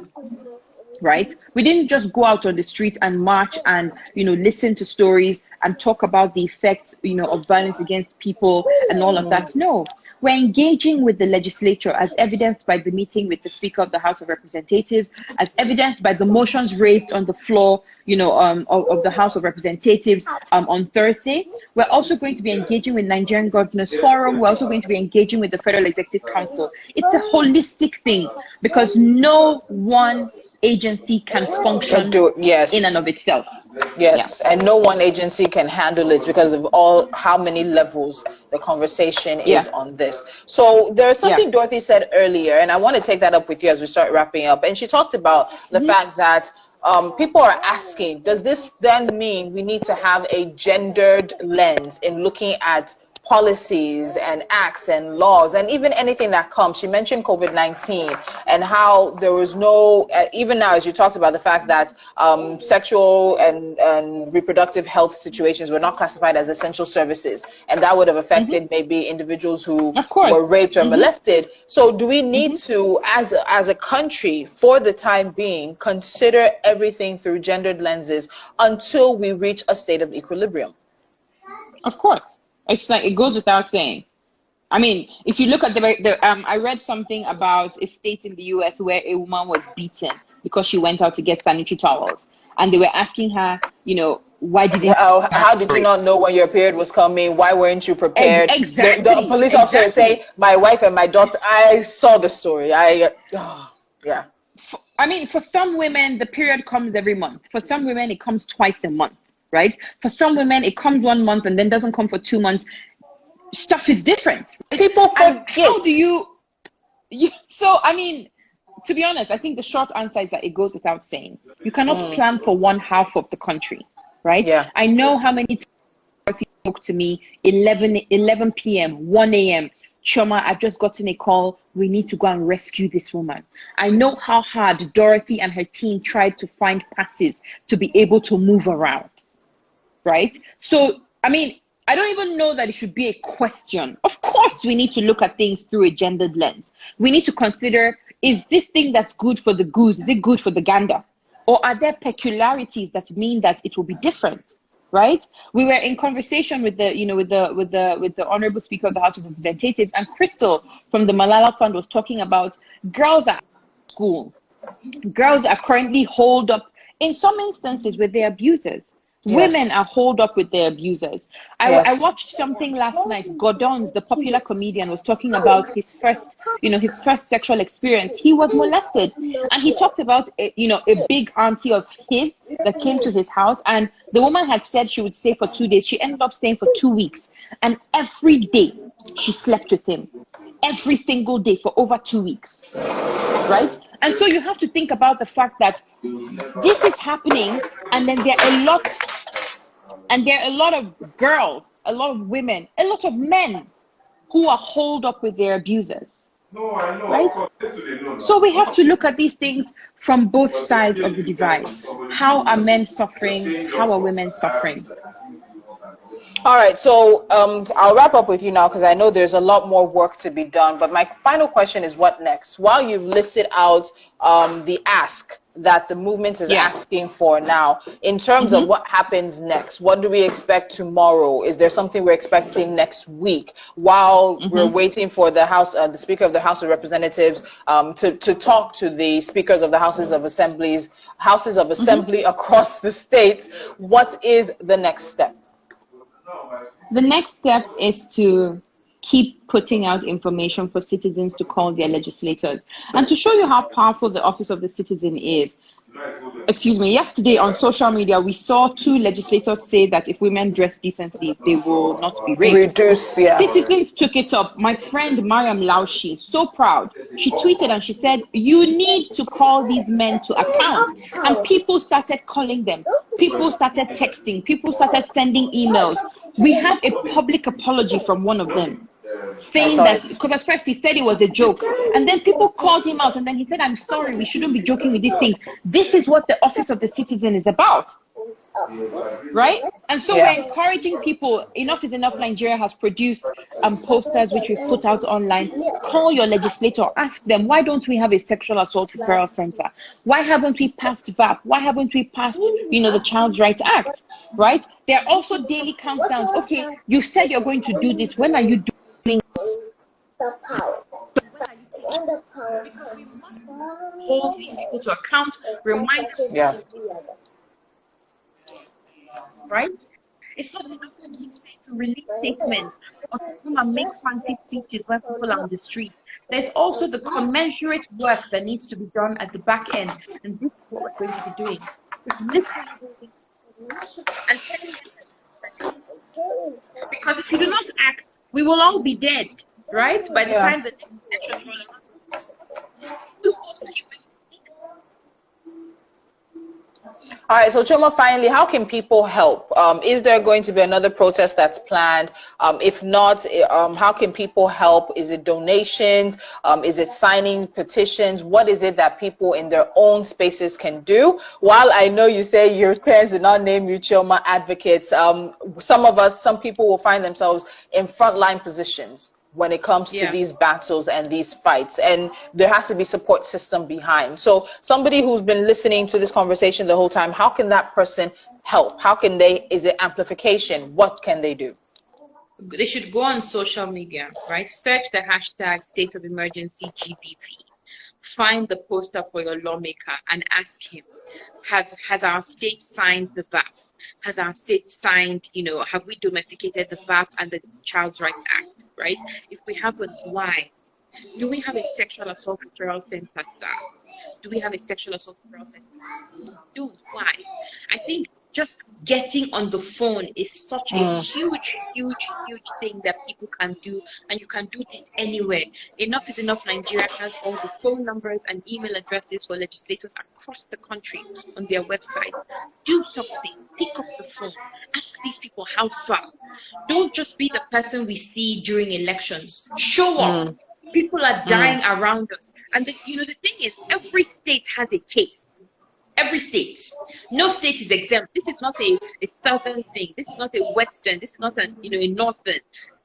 right? We didn't just go out on the street and march and, listen to stories and talk about the effects, of violence against people and all of that. No, we're engaging with the legislature, as evidenced by the meeting with the Speaker of the House of Representatives, as evidenced by the motions raised on the floor, of the House of Representatives on Thursday. We're also going to be engaging with Nigerian Governors Forum. We're also going to be engaging with the Federal Executive Council. It's a holistic thing because no one agency can function in and of itself. And no one agency can handle it because of how many levels the conversation is on this. So there's something Dorothy said earlier, and I want to take that up with you as we start wrapping up. And she talked about the fact that people are asking, does this then mean we need to have a gendered lens in looking at policies and acts and laws and even anything that comes? She mentioned COVID-19 and how there was no, even now as you talked about the fact that sexual and reproductive health situations were not classified as essential services, and that would have affected maybe individuals who were raped or molested. So do we need to, as a country, for the time being, consider everything through gendered lenses until we reach a state of equilibrium? Of course. It's like, it goes without saying. I mean, if you look at I read something about a state in the US where a woman was beaten because she went out to get sanitary towels. And they were asking her, why did you... how did you not know when your period was coming? Why weren't you prepared? Exactly. The police officer would say, my wife and my daughter, I saw the story. I mean, for some women, the period comes every month. For some women, it comes twice a month. Right? For some women, it comes 1 month and then doesn't come for 2 months. Stuff is different. People forget. How do you... So, I mean, to be honest, I think the short answer is that it goes without saying. You cannot plan for one half of the country, right? Yeah. I know how many times spoke to me, 11 p.m., 1 a.m., Chioma, I've just gotten a call. We need to go and rescue this woman. I know how hard Dorothy and her team tried to find passes to be able to move around. right? So, I mean, I don't even know that it should be a question. Of course, we need to look at things through a gendered lens. We need to consider, is this thing that's good for the goose, is it good for the gander? Or are there peculiarities that mean that it will be different? Right? We were in conversation with the, with the Honorable Speaker of the House of Representatives, and Crystal from the Malala Fund was talking about girls at school. Girls are currently holed up in some instances with their abusers. Yes. Women are holed up with their abusers. I watched something last night. Gordon's, the popular comedian, was talking about his first sexual experience. He was molested, and he talked about a big auntie of his that came to his house, and the woman had said she would stay for 2 days. She ended up staying for 2 weeks, and every day she slept with him, every single day for over 2 weeks, right? And so you have to think about the fact that this is happening, and then there are a lot of girls, a lot of women, a lot of men who are holed up with their abusers. Right? So we have to look at these things from both sides of the divide. How are men suffering? How are women suffering? All right, so I'll wrap up with you now because I know there's a lot more work to be done. But my final question is, what next? While you've listed out the ask that the movement is asking for now, in terms of what happens next, what do we expect tomorrow? Is there something we're expecting next week while we're waiting for the House, the Speaker of the House of Representatives to talk to the speakers of the houses of assembly across the states? What is the next step? The next step is to keep putting out information for citizens to call their legislators. And to show you how powerful the office of the citizen is, yesterday on social media, we saw 2 legislators say that if women dress decently, they will not be raped. Citizens took it up. My friend Mariam Laushi, so proud. She tweeted and she said, you need to call these men to account. And people started calling them. People started texting. People started sending emails. We have a public apology from one of them, saying that, because at first he said it was a joke, and then people called him out, and then he said, I'm sorry, we shouldn't be joking with these things. This is what the office of the citizen is about, right? And so we're encouraging people. Enough is Enough Nigeria has produced posters which we've put out online. Call your legislator, ask them, why don't we have a sexual assault referral center? Why haven't we passed VAP? Why haven't we passed the Child Rights Act, right? There are also daily countdowns. Okay, you said you're going to do this, when are you doing because we must hold these people to account, remind them, right? It's not enough to keep saying, to release statements or to come and make fancy speeches when people are on the street. There's also the commensurate work that needs to be done at the back end, and this is what we're going to be doing. It's literally and telling them, because if you do not act, we will all be dead, right? By the time the next elections roll around. Whose hopes are you going to see? All right, so Chioma, finally, how can people help? Is there going to be another protest that's planned? If not, how can people help? Is it donations? Is it signing petitions? What is it that people in their own spaces can do? While I know you say your parents did not name you Chioma advocates, some people will find themselves in frontline positions when it comes to these battles and these fights, and there has to be support system behind. So somebody who's been listening to this conversation the whole time, how can that person help? How can they, is it amplification? What can they do? They should go on social media, right? Search the hashtag State of Emergency GBV. Find the poster for your lawmaker and ask him, has our state signed the VAP? Has our state signed, have we domesticated the VAP and the Child Rights Act, right? If we haven't, why? Do we have a sexual assault referral center, sir? Do we have a sexual assault referral center? Don't. Why? I think just getting on the phone is such a huge thing that people can do, and you can do this anywhere. Enough is Enough Nigeria has all the phone numbers and email addresses for legislators across the country on their website. Do something. Pick up the phone. Ask these people how far. Don't just be the person we see during elections. Show up. People are dying around us. And the thing is, every state has a case. Every state. No state is exempt. This is not a southern thing. This is not a western. This is not a northern.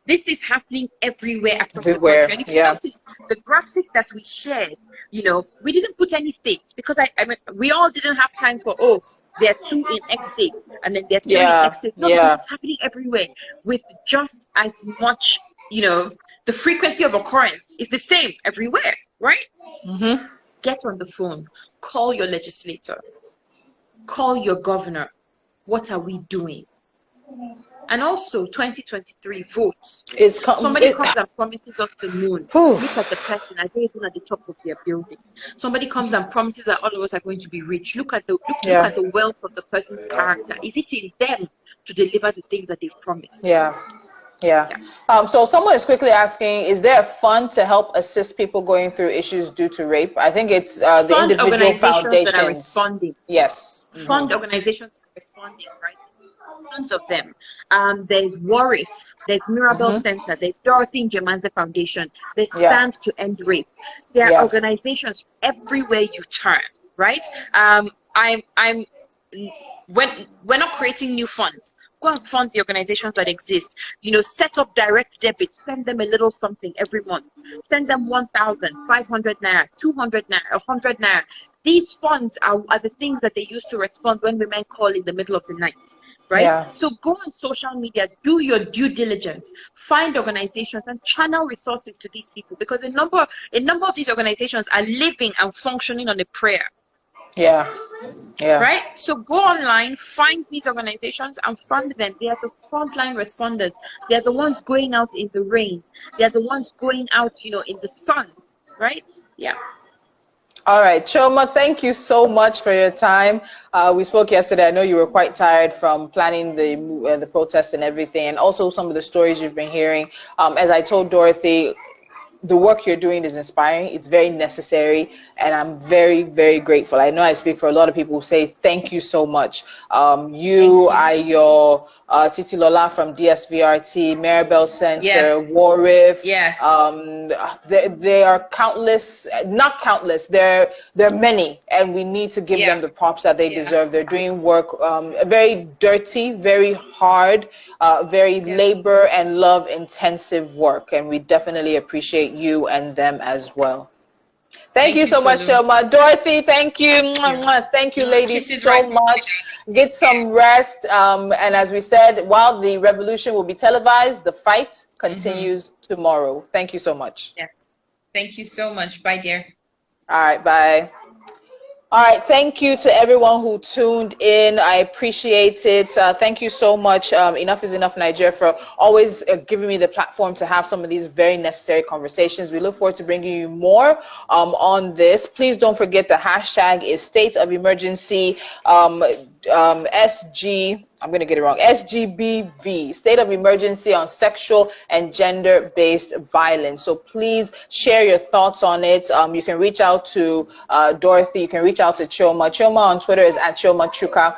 This is happening everywhere across the country. And if you notice, the graphic that we shared, we didn't put any states because we all didn't have time for, there are 2 in X state and then there are 2 in X state. No, it's happening everywhere with just as much, the frequency of occurrence is the same everywhere, right? Mm-hmm. Get on the phone, call your legislator, call your governor. What are we doing? And also, 2023 votes. Somebody comes and promises us the moon. Look at the person. Are they even at the top of their building? Somebody comes and promises that all of us are going to be rich. Look at the wealth of the person's character. Is it in them to deliver the things that they've promised? Yeah. So someone is quickly asking, is there a fund to help assist people going through issues due to rape? I think it's the individual foundations that are responding. Yes. Fund organizations are responding, right? Tons of them. There's Warif, there's Mirabel Center, there's Dorothy Njemanze Foundation, there's Stand to End Rape. There are organizations everywhere you turn, right? When we're not creating new funds, go and fund the organizations that exist. Set up direct debit, send them a little something every month. Send them 1,500 naira, 200 naira, 100 naira. These funds are the things that they use to respond when women call in the middle of the night. Right? Yeah. So go on social media, do your due diligence, find organizations and channel resources to these people, because a number of these organizations are living and functioning on a prayer. Yeah. Right? So go online, find these organizations and fund them. They are the frontline responders. They are the ones going out in the rain. They are the ones going out, in the sun. Right? Yeah. All right, Chioma, thank you so much for your time. We spoke yesterday. I know you were quite tired from planning the protest and everything, and also some of the stories you've been hearing. As I told Dorothy, the work you're doing is inspiring. It's very necessary, and I'm very, very grateful. I know I speak for a lot of people who say thank you so much. You are your Titi Lola from DSVRT, Maribel Center, Warif. Yes. There are countless, not countless. There are many, and we need to give them the props that they deserve. They're doing work, very dirty, very hard, very labor and love intensive work, and we definitely appreciate you and them as well. Thank you so much, Chioma. Dorothy, thank you. Thank you, ladies, so much. Get some rest. And as we said, while the revolution will be televised, the fight continues tomorrow. Thank you so much. Yes. Thank you so much. Bye, dear. All right, bye. All right, thank you to everyone who tuned in. I appreciate it. Thank you so much, Enough is Enough Nigeria, for always giving me the platform to have some of these very necessary conversations. We look forward to bringing you more on this. Please don't forget the hashtag is State of Emergency SG. I'm going to get it wrong. SGBV, State of Emergency on Sexual and Gender-Based Violence. So please share your thoughts on it. You can reach out to Dorothy. You can reach out to Chioma. Chioma on Twitter is at Chioma Chuka.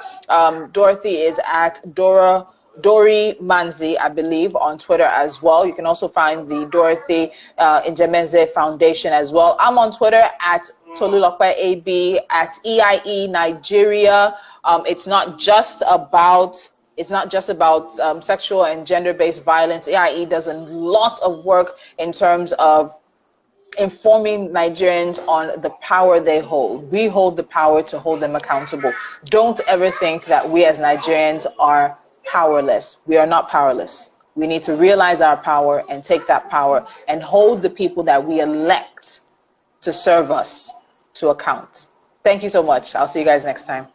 Dorothy is at Dori Manzi, I believe, on Twitter as well. You can also find the Dorothy Njemanze Foundation as well. I'm on Twitter at Tolulope AB, at EIE Nigeria. It's not just about sexual and gender-based violence. EIE does a lot of work in terms of informing Nigerians on the power they hold. We hold the power to hold them accountable. Don't ever think that we as Nigerians are powerless. We are not powerless. We need to realize our power and take that power and hold the people that we elect to serve us to account. Thank you so much. I'll see you guys next time.